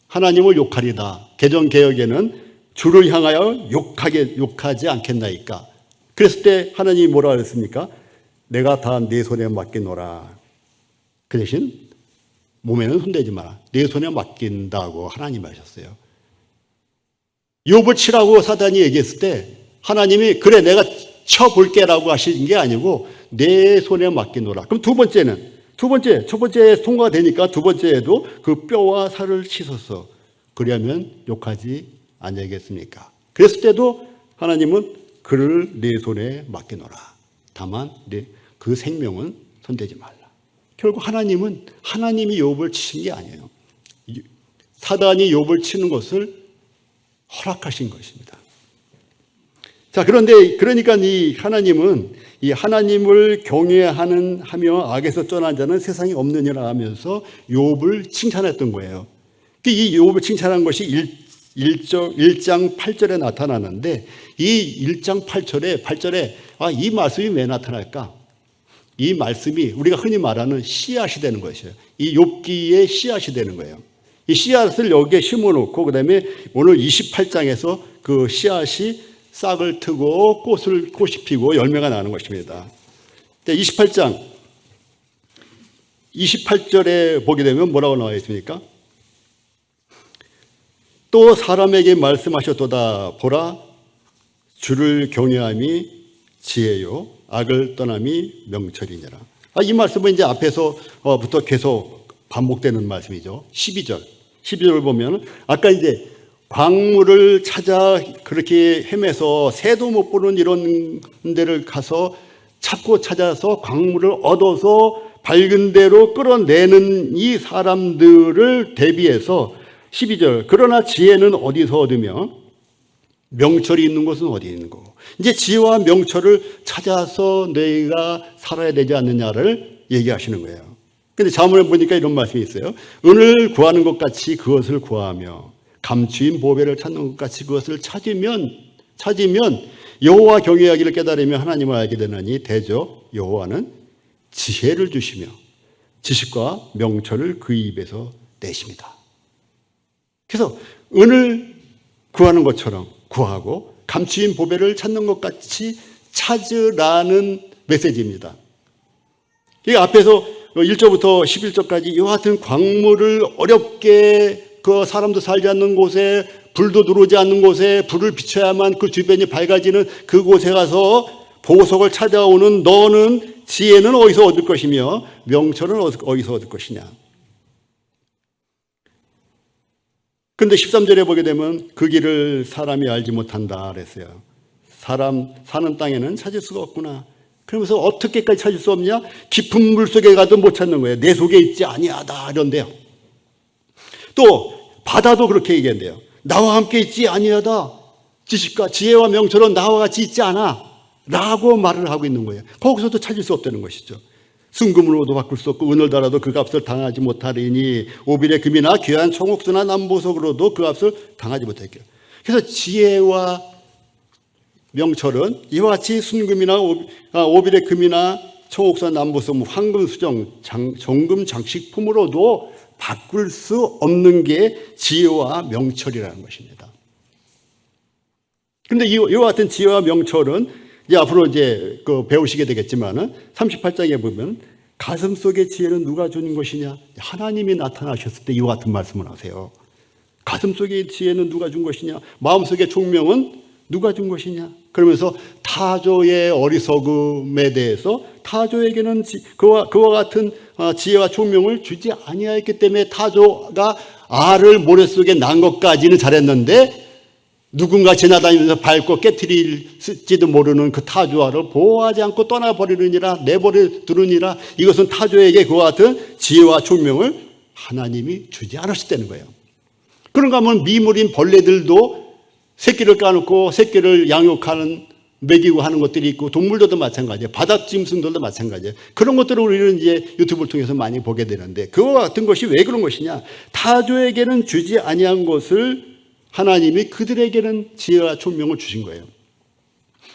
하나님을 욕하리다. 개정개혁에는 주를 향하여 욕하지 않겠나이까. 그랬을 때 하나님이 뭐라 그랬습니까? 내가 다 내 손에 맡기노라. 그 대신 몸에는 손대지 마라. 내 손에 맡긴다고 하나님이 하셨어요. 욥을 치라고 사단이 얘기했을 때 하나님이 그래 내가 쳐볼게라고 하신 게 아니고 내 손에 맡기노라. 그럼 첫 번째 통과가 되니까 두 번째에도 그 뼈와 살을 씻어서 그러면 욕하지 아니하겠습니까? 그랬을 때도 하나님은 그를 내 손에 맡기노라. 다만 그 생명은 손대지 말라. 결국 하나님이 욥을 치신 게 아니에요. 사단이 욥을 치는 것을 허락하신 것입니다. 자, 그러니까 이 하나님을 경외하며 악에서 떠난 자는 세상에 없느니라 하면서 욥을 칭찬했던 거예요. 이 욥을 칭찬한 것이 1장 8절에 나타나는데 이 1장 8절에 이 말씀이 왜 나타날까? 이 말씀이 우리가 흔히 말하는 씨앗이 되는 것이에요. 이 욥기의 씨앗이 되는 거예요. 이 씨앗을 여기에 심어놓고 그다음에 오늘 28장에서 그 씨앗이 싹을 트고 꽃이 피고 열매가 나는 것입니다. 28절에 보게 되면 뭐라고 나와 있습니까? 또 사람에게 말씀하셨도다. 보라, 주를 경외함이 지혜요 악을 떠남이 명철이니라. 이 말씀은 이제 앞에서부터 계속 반복되는 말씀이죠. 12절을 보면 아까 이제 광물을 찾아 그렇게 헤매서 새도 못 보는 이런 데를 가서 찾아서 광물을 얻어서 밝은 데로 끌어내는 이 사람들을 대비해서 12절 그러나 지혜는 어디서 얻으며 명철이 있는 곳은 어디 있는 거고 이제 지혜와 명철을 찾아서 너희가 살아야 되지 않느냐를 얘기하시는 거예요. 근데 자문에 보니까 이런 말씀이 있어요. 은을 구하는 것 같이 그것을 구하며 감추인 보배를 찾는 것 같이 그것을 찾으면 여호와 경외하기를 깨달으며 하나님을 알게 되나니 대저 여호와는 지혜를 주시며 지식과 명철을 그 입에서 내십니다. 그래서 은을 구하는 것처럼 구하고 감추인 보배를 찾는 것 같이 찾으라는 메시지입니다. 이 앞에서 1절부터 11절까지 이와 같은 광물을 어렵게 그 사람도 살지 않는 곳에 불도 들어오지 않는 곳에 불을 비춰야만 그 주변이 밝아지는 그곳에 가서 보석을 찾아오는 너는 지혜는 어디서 얻을 것이며 명철은 어디서 얻을 것이냐. 그런데 13절에 보게 되면 그 길을 사람이 알지 못한다 그랬어요. 사람 사는 땅에는 찾을 수가 없구나. 그러면서 어떻게까지 찾을 수 없냐? 깊은 물 속에 가도 못 찾는 거예요. 내 속에 있지 아니하다 이런데요. 또 바다도 그렇게 얘기한대요. 나와 함께 있지 아니하다. 지식과 지혜와 명철은 나와 같이 있지 않아 라고 말을 하고 있는 거예요. 거기서도 찾을 수 없다는 것이죠. 순금으로도 바꿀 수 없고 은을 달아도 그 값을 당하지 못하리니 오빌의 금이나 귀한 청옥수나 남보석으로도 그 값을 당하지 못할게요. 그래서 지혜와 명철은 이와 같이 순금이나 오빌의 금이나 청옥수나 남보석, 황금, 수정, 정금, 장식품으로도 바꿀 수 없는 게 지혜와 명철이라는 것입니다. 그런데 이와 같은 지혜와 명철은 이제 앞으로 이제 배우시게 되겠지만은 38장에 보면 가슴 속의 지혜는 누가 주는 것이냐? 하나님이 나타나셨을 때 이와 같은 말씀을 하세요. 가슴 속의 지혜는 누가 준 것이냐? 마음 속의 총명은 누가 준 것이냐? 그러면서 타조의 어리석음에 대해서 타조에게는 그와 같은 지혜와 총명을 주지 아니하였기 때문에 타조가 알을 모래속에 난 것까지는 잘했는데 누군가 지나다니면서 밟고 깨트릴지도 모르는 그 타조알을 보호하지 않고 떠나버리느니라 내버려두느니라. 이것은 타조에게 그와 같은 지혜와 총명을 하나님이 주지 않으셨다는 거예요. 그런가 하면 미물인 벌레들도 새끼를 까놓고 새끼를 양육하는 먹이고 하는 것들이 있고 동물들도 마찬가지예요. 바닷짐승들도 마찬가지예요. 그런 것들을 우리는 이제 유튜브를 통해서 많이 보게 되는데 그와 같은 것이 왜 그런 것이냐? 타조에게는 주지 아니한 것을 하나님이 그들에게는 지혜와 총명을 주신 거예요.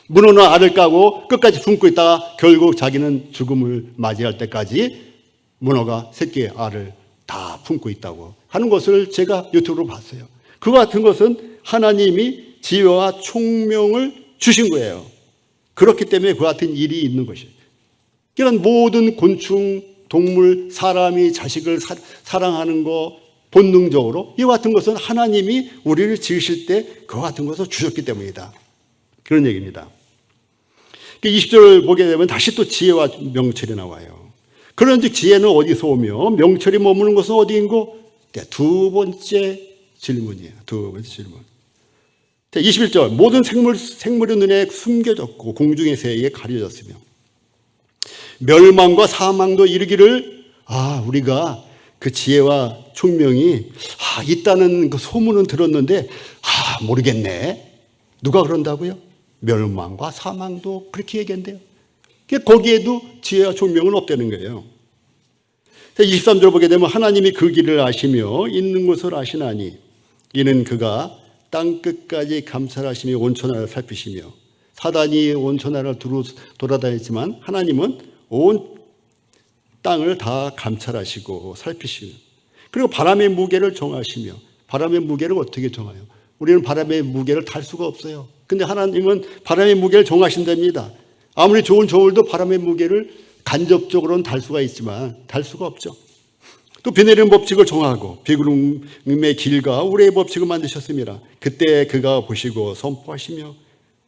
문어는 알을 까고 끝까지 품고 있다가 결국 자기는 죽음을 맞이할 때까지 문어가 새끼의 알을 다 품고 있다고 하는 것을 제가 유튜브로 봤어요. 그와 같은 것은 하나님이 지혜와 총명을 주신 거예요. 그렇기 때문에 그 같은 일이 있는 것이에요. 그러니까 모든 곤충, 동물, 사람이 자식을 사랑하는 거 본능적으로 이와 같은 것은 하나님이 우리를 지으실 때 그와 같은 것을 주셨기 때문이다. 그런 얘기입니다. 20절을 보게 되면 다시 또 지혜와 명철이 나와요. 그런데 지혜는 어디서 오며 명철이 머무는 것은 어디인고? 두 번째 질문이에요. 두 번째 질문. 21절 모든 생물의 눈에 숨겨졌고 공중의 새에게 가려졌으며 멸망과 사망도 이르기를 우리가 그 지혜와 총명이 있다는 그 소문은 들었는데 모르겠네. 누가 그런다고요? 멸망과 사망도 그렇게 얘기한대요. 거기에도 지혜와 총명은 없다는 거예요. 23절 보게 되면 하나님이 그 길을 아시며 있는 곳을 아시나니 이는 그가 땅 끝까지 감찰하시며 온천하를 살피시며 사단이 온천하를 돌아다녔지만 하나님은 온 땅을 다 감찰하시고 살피시며 그리고 바람의 무게를 정하시며 바람의 무게를 어떻게 정해요? 우리는 바람의 무게를 달 수가 없어요. 근데 하나님은 바람의 무게를 정하신답니다. 아무리 좋은 저울도 바람의 무게를 간접적으로는 달 수가 있지만 달 수가 없죠. 또 비 내리는 법칙을 정하고 비구름의 길과 우레의 법칙을 만드셨습니다. 그때 그가 보시고 선포하시며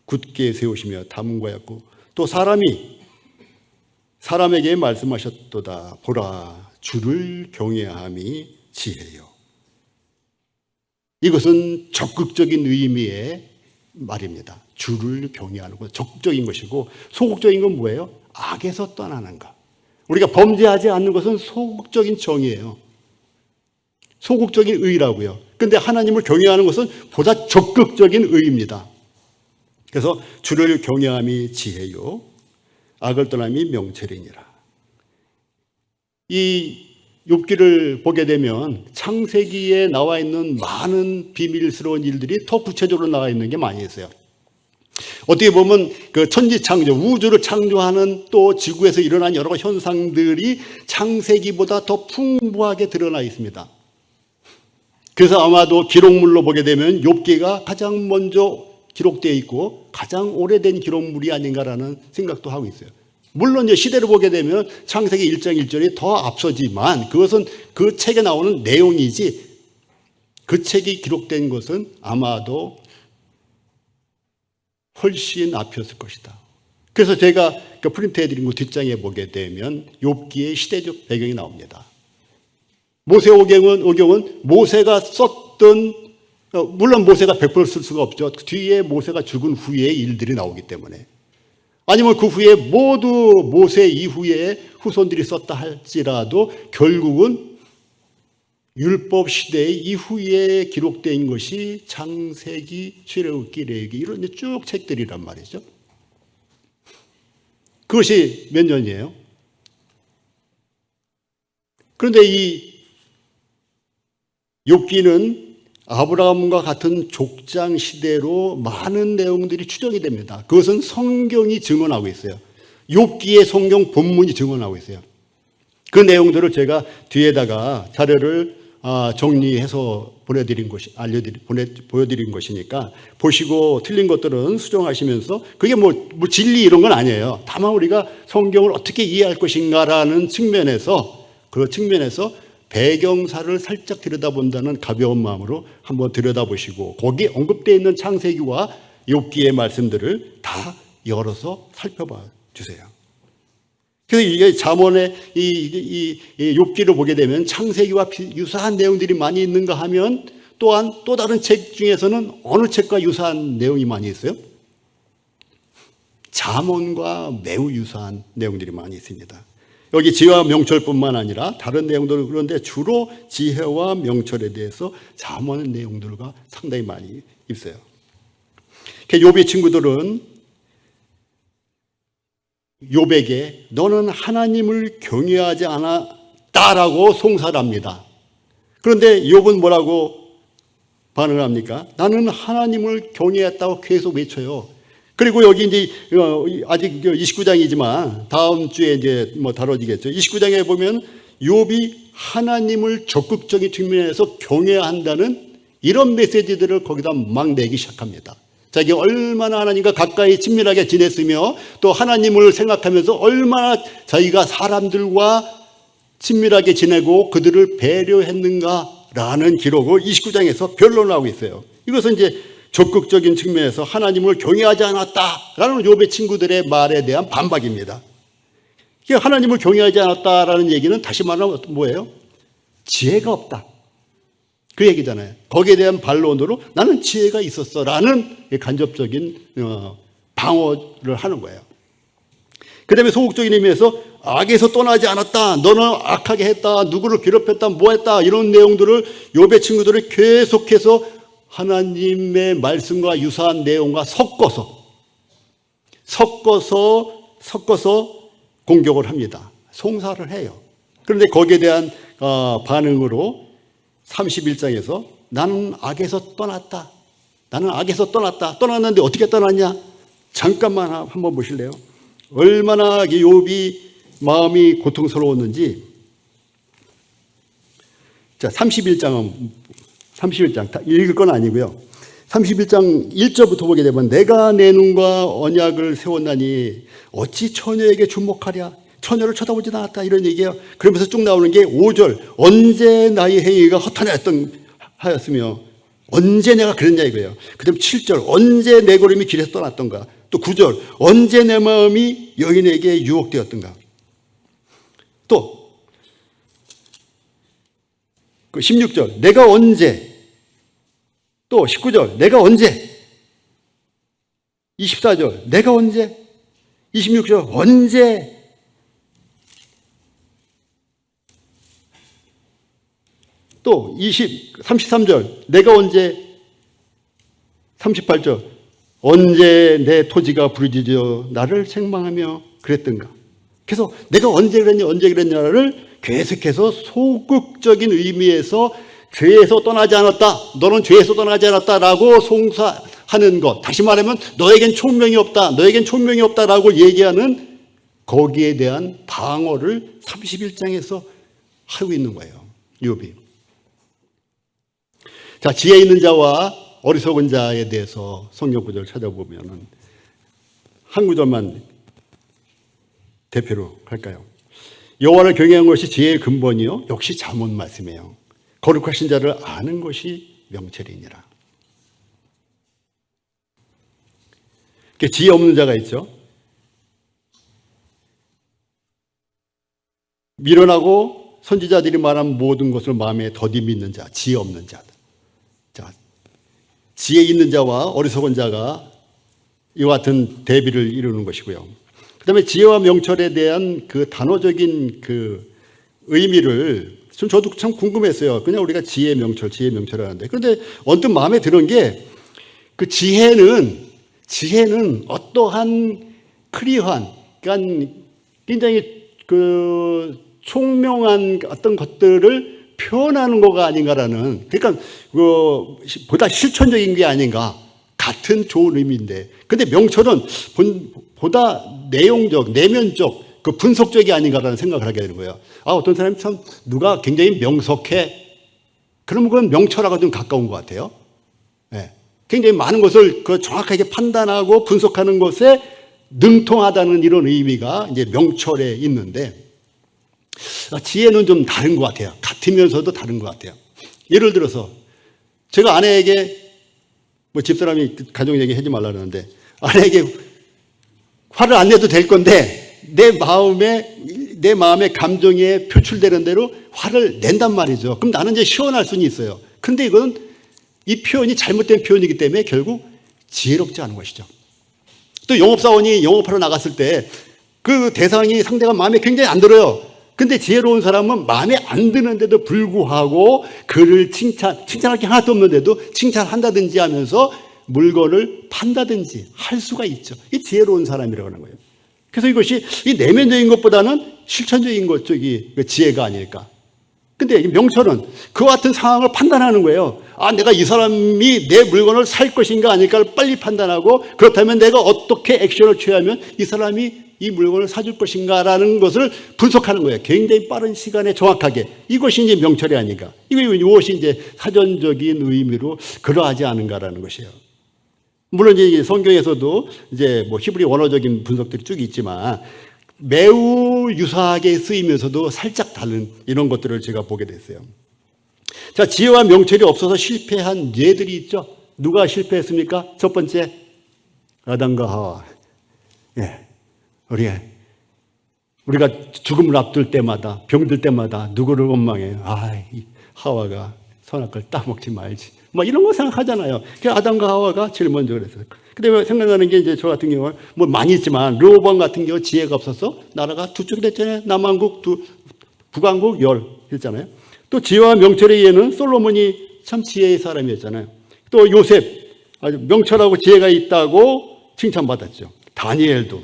굳게 세우시며 담음과였고 또 사람에게 말씀하셨도다. 보라 주를 경외함이 지혜요. 이것은 적극적인 의미의 말입니다. 주를 경외하는 것, 적극적인 것이고 소극적인 건 뭐예요? 악에서 떠나는 것. 우리가 범죄하지 않는 것은 소극적인 정의예요. 소극적인 의라고요. 그런데 하나님을 경외하는 것은 보다 적극적인 의입니다. 그래서 주를 경외함이 지혜요 악을 떠남이 명철이니라. 이 욥기를 보게 되면 창세기에 나와 있는 많은 비밀스러운 일들이 더 구체적으로 나와 있는 게 많이 있어요. 어떻게 보면 그 천지창조, 우주를 창조하는 또 지구에서 일어난 여러 현상들이 창세기보다 더 풍부하게 드러나 있습니다. 그래서 아마도 기록물로 보게 되면 욥기가 가장 먼저 기록되어 있고 가장 오래된 기록물이 아닌가라는 생각도 하고 있어요. 물론 이제 시대를 보게 되면 창세기 1장 1절이 더 앞서지만 그것은 그 책에 나오는 내용이지 그 책이 기록된 것은 아마도 훨씬 앞이었을 것이다. 그래서 제가 그 프린트해드린 거 뒷장에 보게 되면 욥기의 시대적 배경이 나옵니다. 모세오경은 모세가 썼던, 물론 모세가 100% 쓸 수가 없죠. 뒤에 모세가 죽은 후의 일들이 나오기 때문에. 아니면 그 후에 모두 모세 이후에 후손들이 썼다 할지라도 결국은 율법 시대 이후에 기록된 것이 창세기, 출애굽기, 레위기 이런 쭉 책들이란 말이죠. 그것이 몇 년이에요? 그런데 이 욥기는 아브라함과 같은 족장 시대로 많은 내용들이 추정이 됩니다. 그것은 성경이 증언하고 있어요. 욥기의 성경 본문이 증언하고 있어요. 그 내용들을 제가 뒤에다가 자료를 정리해서 보여드린 것이니까 보시고 틀린 것들은 수정하시면서 그게 뭐 진리 이런 건 아니에요. 다만 우리가 성경을 어떻게 이해할 것인가라는 측면에서 그 측면에서 배경사를 살짝 들여다본다는 가벼운 마음으로 한번 들여다보시고 거기에 언급되어 있는 창세기와 욥기의 말씀들을 다 열어서 살펴봐 주세요. 그래서 이게 잠언의 이 욥기를 보게 되면 창세기와 유사한 내용들이 많이 있는가 하면 또한 또 다른 책 중에서는 어느 책과 유사한 내용이 많이 있어요? 잠언과 매우 유사한 내용들이 많이 있습니다. 여기 지혜와 명철뿐만 아니라 다른 내용들은 그런데 주로 지혜와 명철에 대해서 잠언의 내용들과 상당히 많이 있어요. 욥의 친구들은 욥에게 너는 하나님을 경외하지 않았다라고 송사를 합니다. 그런데 욥은 뭐라고 반응을 합니까? 나는 하나님을 경외했다고 계속 외쳐요. 그리고 여기 이제 아직 29장이지만 다음 주에 이제 뭐 다뤄지겠죠. 29장에 보면 욥이 하나님을 적극적인 측면에서 경외한다는 이런 메시지들을 거기다 막 내기 시작합니다. 자기 얼마나 하나님과 가까이 친밀하게 지냈으며 또 하나님을 생각하면서 얼마나 자기가 사람들과 친밀하게 지내고 그들을 배려했는가라는 기록을 29장에서 변론하고 있어요. 이것은 이제 적극적인 측면에서 하나님을 경외하지 않았다라는 욥의 친구들의 말에 대한 반박입니다. 하나님을 경외하지 않았다라는 얘기는 다시 말하면 뭐예요? 지혜가 없다. 그 얘기잖아요. 거기에 대한 반론으로 나는 지혜가 있었어라는 간접적인 방어를 하는 거예요. 그 다음에 소극적인 의미에서 악에서 떠나지 않았다. 너는 악하게 했다. 누구를 괴롭혔다. 뭐 했다. 이런 내용들을 욥의 친구들을 계속해서 하나님의 말씀과 유사한 내용과 섞어서 공격을 합니다. 송사를 해요. 그런데 거기에 대한 반응으로 31장에서 나는 악에서 떠났다. 나는 악에서 떠났다. 떠났는데 어떻게 떠났냐? 잠깐만 한번 보실래요? 얼마나 욥이 마음이 고통스러웠는지. 자, 31장 읽을 건 아니고요. 31장 1절부터 보게 되면 내가 내 눈과 언약을 세웠나니 어찌 처녀에게 주목하랴. 처녀를 쳐다보지도 않았다 이런 얘기예요. 그러면서 쭉 나오는 게 5절 언제 나의 행위가 하였으며 언제 내가 그랬냐 이거예요. 그 다음 7절 언제 내 걸음이 길에서 떠났던가. 또 9절 언제 내 마음이 여인에게 유혹되었던가. 또 16절 내가 언제. 또 19절 내가 언제. 24절 내가 언제. 26절 언제. 또 33절 내가 언제. 38절 언제 내 토지가 부르짖어 나를 책망하며 그랬던가. 그래서 내가 언제 그랬냐를 계속해서 소극적인 의미에서 죄에서 떠나지 않았다. 너는 죄에서 떠나지 않았다라고 하는 것, 다시 말하면 너에겐 총명이 없다, 너에겐 총명이 없다라고 얘기하는 거기에 대한 방어를 31장에서 하고 있는 거예요. 욥이. 자, 지혜 있는 자와 어리석은 자에 대해서 성경 구절을 찾아보면은 한 구절만 대표로 할까요? 여호와를 경외하는 것이 지혜의 근본이요 역시 잠언 말씀이에요. 거룩하신 자를 아는 것이 명철이니라. 지혜 없는 자가 있죠. 미련하고 선지자들이 말한 모든 것을 마음에 더디 믿는 자, 지혜 없는 자들. 자, 지혜 있는 자와 어리석은 자가 이와 같은 대비를 이루는 것이고요. 그 다음에 지혜와 명철에 대한 그 단어적인 그 의미를 저도 참 궁금했어요. 그냥 우리가 지혜, 명철 하는데. 그런데 언뜻 마음에 드는 게 그 지혜는 어떠한 클리어한, 그러니까 굉장히 그 총명한 어떤 것들을 표현하는 거가 아닌가라는, 그러니까 보다 실천적인 게 아닌가, 같은 좋은 의미인데, 근데 명철은 보다 내용적, 내면적, 그 분석적이 아닌가라는 생각을 하게 되는 거예요. 어떤 사람이 참 누가 굉장히 명석해, 그러면 그건 명철하고 좀 가까운 것 같아요. 네. 굉장히 많은 것을 그 정확하게 판단하고 분석하는 것에 능통하다는 이런 의미가 이제 명철에 있는데, 지혜는 좀 다른 것 같아요. 같으면서도 다른 것 같아요. 예를 들어서 제가 아내에게 집사람이 가족 얘기 하지 말라는데 아내에게 화를 안 내도 될 건데 내 마음의 감정에 표출되는 대로 화를 낸단 말이죠. 그럼 나는 이제 시원할 수는 있어요. 근데 이건 이 표현이 잘못된 표현이기 때문에 결국 지혜롭지 않은 것이죠. 또 영업사원이 영업하러 나갔을 때 그 대상이 상대가 마음에 굉장히 안 들어요. 근데 지혜로운 사람은 마음에 안 드는데도 불구하고 그를 칭찬할 게 하나도 없는데도 칭찬한다든지 하면서 물건을 판다든지 할 수가 있죠. 이 지혜로운 사람이라고 하는 거예요. 그래서 이것이 이 내면적인 것보다는 실천적인 것 쪽이 지혜가 아닐까. 근데 명철은 그와 같은 상황을 판단하는 거예요. 내가 이 사람이 내 물건을 살 것인가 아닐까를 빨리 판단하고, 그렇다면 내가 어떻게 액션을 취하면 이 사람이 이 물건을 사줄 것인가라는 것을 분석하는 거예요. 굉장히 빠른 시간에 정확하게. 이것이 이제 명철이 아닌가. 이것이 이제 사전적인 의미로 그러하지 않은가라는 것이에요. 물론 이제 성경에서도 이제 히브리 원어적인 분석들이 쭉 있지만 매우 유사하게 쓰이면서도 살짝 다른 이런 것들을 제가 보게 됐어요. 자, 지혜와 명철이 없어서 실패한 예들이 있죠. 누가 실패했습니까? 첫 번째, 아담과 하와. 우리가 죽음을 앞둘 때마다, 병들 때마다 누구를 원망해요? 이 하와가 선악과를 따먹지 말지. 이런 거 생각하잖아요. 아담과 하와가 제일 먼저 그랬어요. 근데 생각나는 게 이제 저 같은 경우는 많이 있지만 르호보암 같은 경우 지혜가 없어서 나라가 두 쪽이 됐잖아요. 남왕국, 북왕국, 열 했잖아요. 또 지혜와 명철의 예는 솔로몬이 참 지혜의 사람이었잖아요. 또 요셉 아주 명철하고 지혜가 있다고 칭찬받았죠. 다니엘도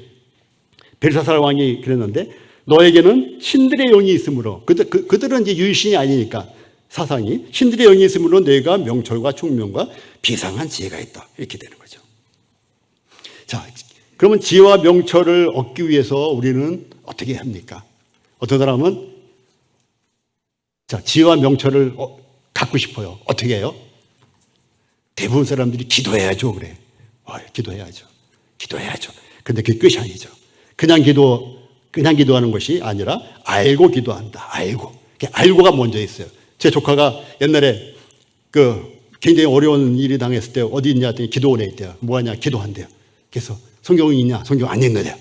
벨사살 왕이 그랬는데 너에게는 신들의 영이 있으므로, 그들은 이제 유일신이 아니니까 사상이 신들의 영이 있으므로 내가 명철과 총명과 비상한 지혜가 있다, 이렇게 되는 거죠. 자, 그러면 지혜와 명철을 얻기 위해서 우리는 어떻게 합니까? 어떤 사람은 지혜와 명철을 갖고 싶어요. 어떻게 해요? 대부분 사람들이 기도해야죠, 그래. 기도해야죠. 근데 그게 끝이 아니죠. 그냥 기도하는 것이 아니라 알고 기도한다. 알고가 먼저 있어요. 제 조카가 옛날에 굉장히 어려운 일이 당했을 때 어디 있냐 했더니 기도원에 있대요. 뭐하냐? 기도한대요. 그래서 성경이 있냐? 성경 안 읽는데요.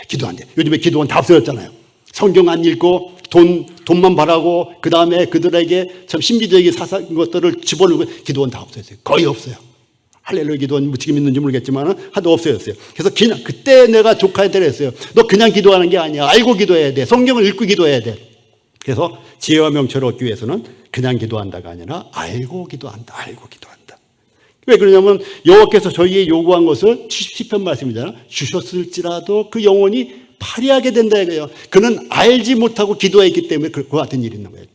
기도한대요. 요즘에 기도원 다 없어졌잖아요. 성경 안 읽고 돈만 바라고 그 다음에 그들에게 참 신비적인 사상 것들을 집어넣고 기도원 다 없어졌어요. 거의 없어요. 할렐루야 기도원 지금 있는지 모르겠지만 하도 없어졌어요. 그래서 그때 내가 조카한테 그랬어요. 너 그냥 기도하는 게 아니야. 알고 기도해야 돼. 성경을 읽고 기도해야 돼. 그래서 지혜와 명철을 얻기 위해서는 그냥 기도한다가 아니라 알고 기도한다. 왜 그러냐면 여호와께서 저희에게 요구한 것을 70편 말씀이잖아요. 주셨을지라도 그 영혼이 파리하게 된다 이거예요. 그는 알지 못하고 기도했기 때문에 그와 같은 일이 있는 거예요.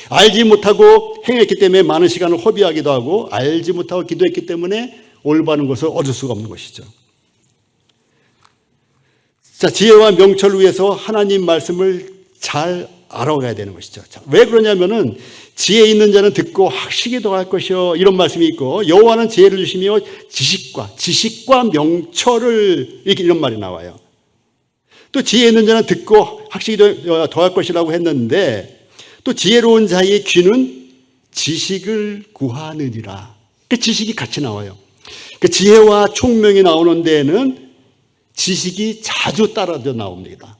알지 못하고 행했기 때문에 많은 시간을 허비하기도 하고 알지 못하고 기도했기 때문에 올바른 것을 얻을 수가 없는 것이죠. 자, 지혜와 명철을 위해서 하나님 말씀을 잘 알아가야 되는 것이죠. 자, 왜 그러냐면은 지혜 있는 자는 듣고 학식이 더할 것이요, 이런 말씀이 있고, 여호와는 지혜를 주시며 지식과 명철을, 이런 말이 나와요. 또 지혜 있는 자는 듣고 학식이 더할 것이라고 했는데, 또 지혜로운 자의 귀는 지식을 구하느니라. 그 지식이 같이 나와요. 그 지혜와 총명이 나오는 데에는 지식이 자주 따라져 나옵니다.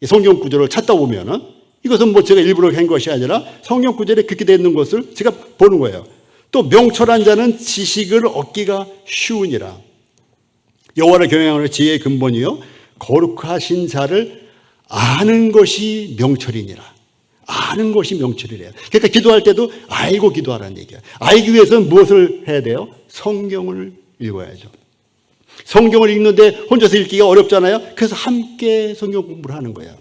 성경 구절을 찾다 보면은, 이것은 뭐 제가 일부러 한 것이 아니라 성경 구절에 그렇게 되어 있는 것을 제가 보는 거예요. 또 명철한 자는 지식을 얻기가 쉬우니라. 여호와를 경외하는 지혜의 근본이요, 거룩하신 자를 아는 것이 명철이니라. 아는 것이 명철이래요. 그러니까 기도할 때도 알고 기도하라는 얘기예요. 알기 위해서는 무엇을 해야 돼요? 성경을 읽어야죠. 성경을 읽는데 혼자서 읽기가 어렵잖아요. 그래서 함께 성경 공부를 하는 거예요.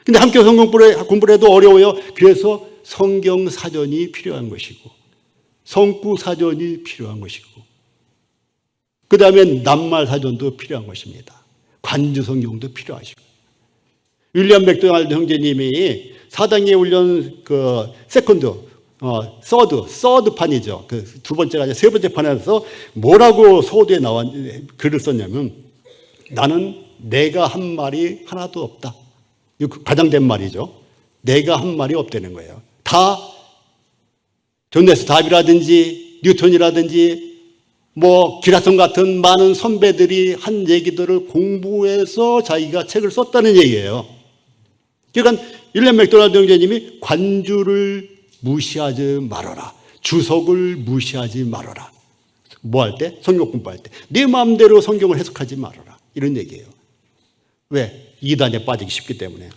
근데 함께 성경 공부를 해도 어려워요. 그래서 성경 사전이 필요한 것이고, 성구 사전이 필요한 것이고, 그 다음에 낱말 사전도 필요한 것입니다. 관주 성경도 필요하시고. 윌리엄 맥도날드 형제님이 4단계 훈련 그 세컨드, 서드 판이죠. 그 두 번째가 아니라 세 번째 판에서 뭐라고 서두에 글을 썼냐면, 나는 내가 한 말이 하나도 없다. 이거 가장된 말이죠. 내가 한 말이 없다는 거예요. 다 존 웨스 답이라든지 뉴턴이라든지 뭐 기라성 같은 많은 선배들이 한 얘기들을 공부해서 자기가 책을 썼다는 얘기예요. 그러니까 윌리엄 맥도날드 형제님이 관주를 무시하지 말아라. 주석을 무시하지 말아라. 뭐 할 때? 성경 공부할 때. 네 마음대로 성경을 해석하지 말아라. 이런 얘기예요. 왜? 이단에 빠지기 쉽기 때문에.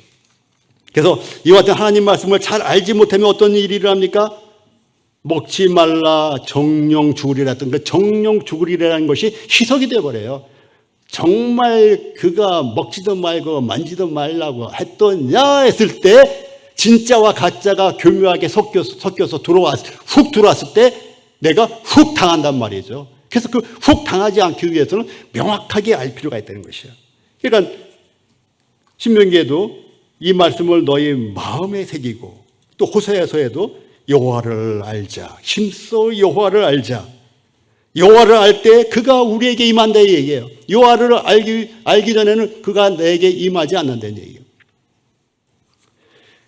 그래서 이와 같은 하나님 말씀을 잘 알지 못하면 어떤 일이 일어납니까? 먹지 말라 정령 죽으리라던 그 정령 죽으리라는 것이 희석이 되어버려요. 정말 그가 먹지도 말고 만지도 말라고 했더냐 했을 때 진짜와 가짜가 교묘하게 섞여서 훅 들어왔을 때 내가 훅 당한단 말이죠. 그래서 그 훅 당하지 않기 위해서는 명확하게 알 필요가 있다는 것이에요. 그러니까 신명기에도 이 말씀을 너희 마음에 새기고, 또 호세아서에도 여호와를 알자, 힘써 여호와를 알자. 여호와를 알 때 그가 우리에게 임한다 이 얘기예요. 여호와를 알기 전에는 그가 내게 임하지 않는다는 얘기예요.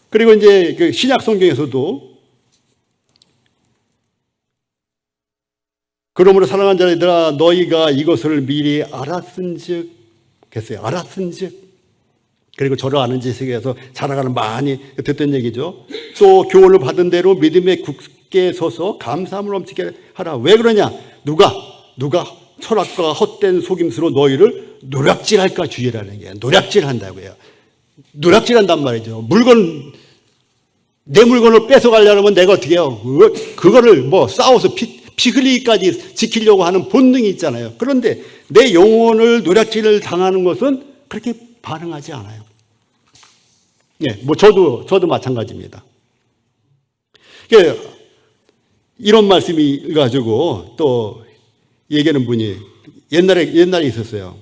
그리고 이제 그 신약 성경에서도 그러므로 사랑하는 자들아 너희가 이것을 미리 알았은즉 했어요. 알았은즉. 그리고 저를 아는 지식에서 자라가는 많이 듣던 얘기죠. 또 교훈을 받은 대로 믿음에 굳게 서서 감사함을 넘치게 하라. 왜 그러냐? 누가 철학과 헛된 속임수로 너희를 노략질할까 주의라는 게 노략질한다고요. 노략질한단 말이죠. 내 물건을 뺏어가려면 내가 어떻게 해요? 그거를 뭐 싸워서 피 흘리기까지 지키려고 하는 본능이 있잖아요. 그런데 내 영혼을 노략질을 당하는 것은 그렇게 반응하지 않아요. 예, 뭐 저도 마찬가지입니다. 이런 말씀이 가지고 또 얘기하는 분이 옛날에 있었어요.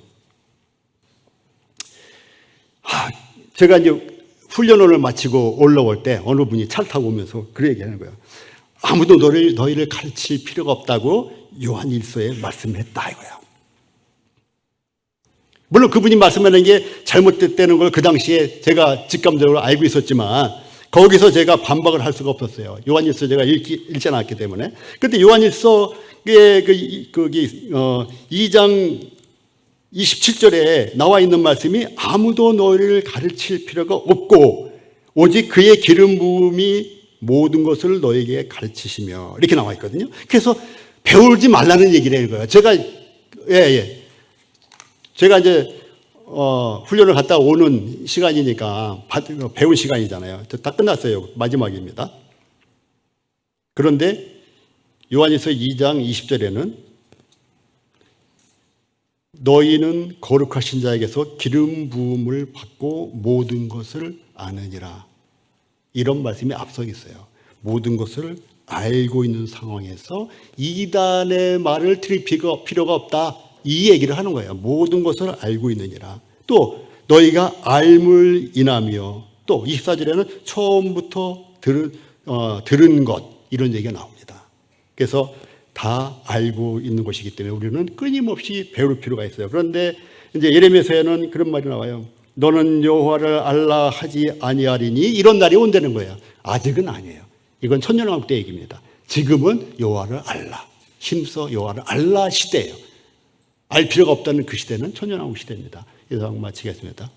제가 이제 훈련을 마치고 올라올 때 어느 분이 차를 타고 오면서 그런 얘기하는 거예요. 아무도 너희를 가르칠 필요가 없다고 요한일서에 말씀했다 이거예요. 물론 그분이 말씀하는 게 잘못됐다는 걸 그 당시에 제가 직감적으로 알고 있었지만 거기서 제가 반박을 할 수가 없었어요. 요한일서 제가 읽지 않았기 때문에. 근데 요한일서의 2장 27절에 나와 있는 말씀이 아무도 너희를 가르칠 필요가 없고 오직 그의 기름 부음이 모든 것을 너에게 가르치시며 이렇게 나와 있거든요. 그래서 배우지 말라는 얘기를 하는 거예요. 제가 이제 훈련을 갔다 오는 시간이니까 배운 시간이잖아요. 다 끝났어요. 마지막입니다. 그런데 요한일서 2장 20절에는 너희는 거룩하신 자에게서 기름 부음을 받고 모든 것을 아느니라. 이런 말씀이 앞서 있어요. 모든 것을 알고 있는 상황에서 이단의 말을 들을 필요가 없다. 이 얘기를 하는 거예요. 모든 것을 알고 있느니라. 또 너희가 알물 인하며 또 24절에는 처음부터 들은 것 이런 얘기가 나옵니다. 그래서 다 알고 있는 것이기 때문에 우리는 끊임없이 배울 필요가 있어요. 그런데 이제 예레미야서에는 그런 말이 나와요. 너는 여호와를 알라 하지 아니하리니 이런 날이 온다는 거예요. 아직은 아니에요. 이건 천년왕국 때 얘기입니다. 지금은 여호와를 알라. 힘써 여호와를 알라 시대예요. 알 필요가 없다는 그 시대는 천년왕국 시대입니다. 이상 마치겠습니다.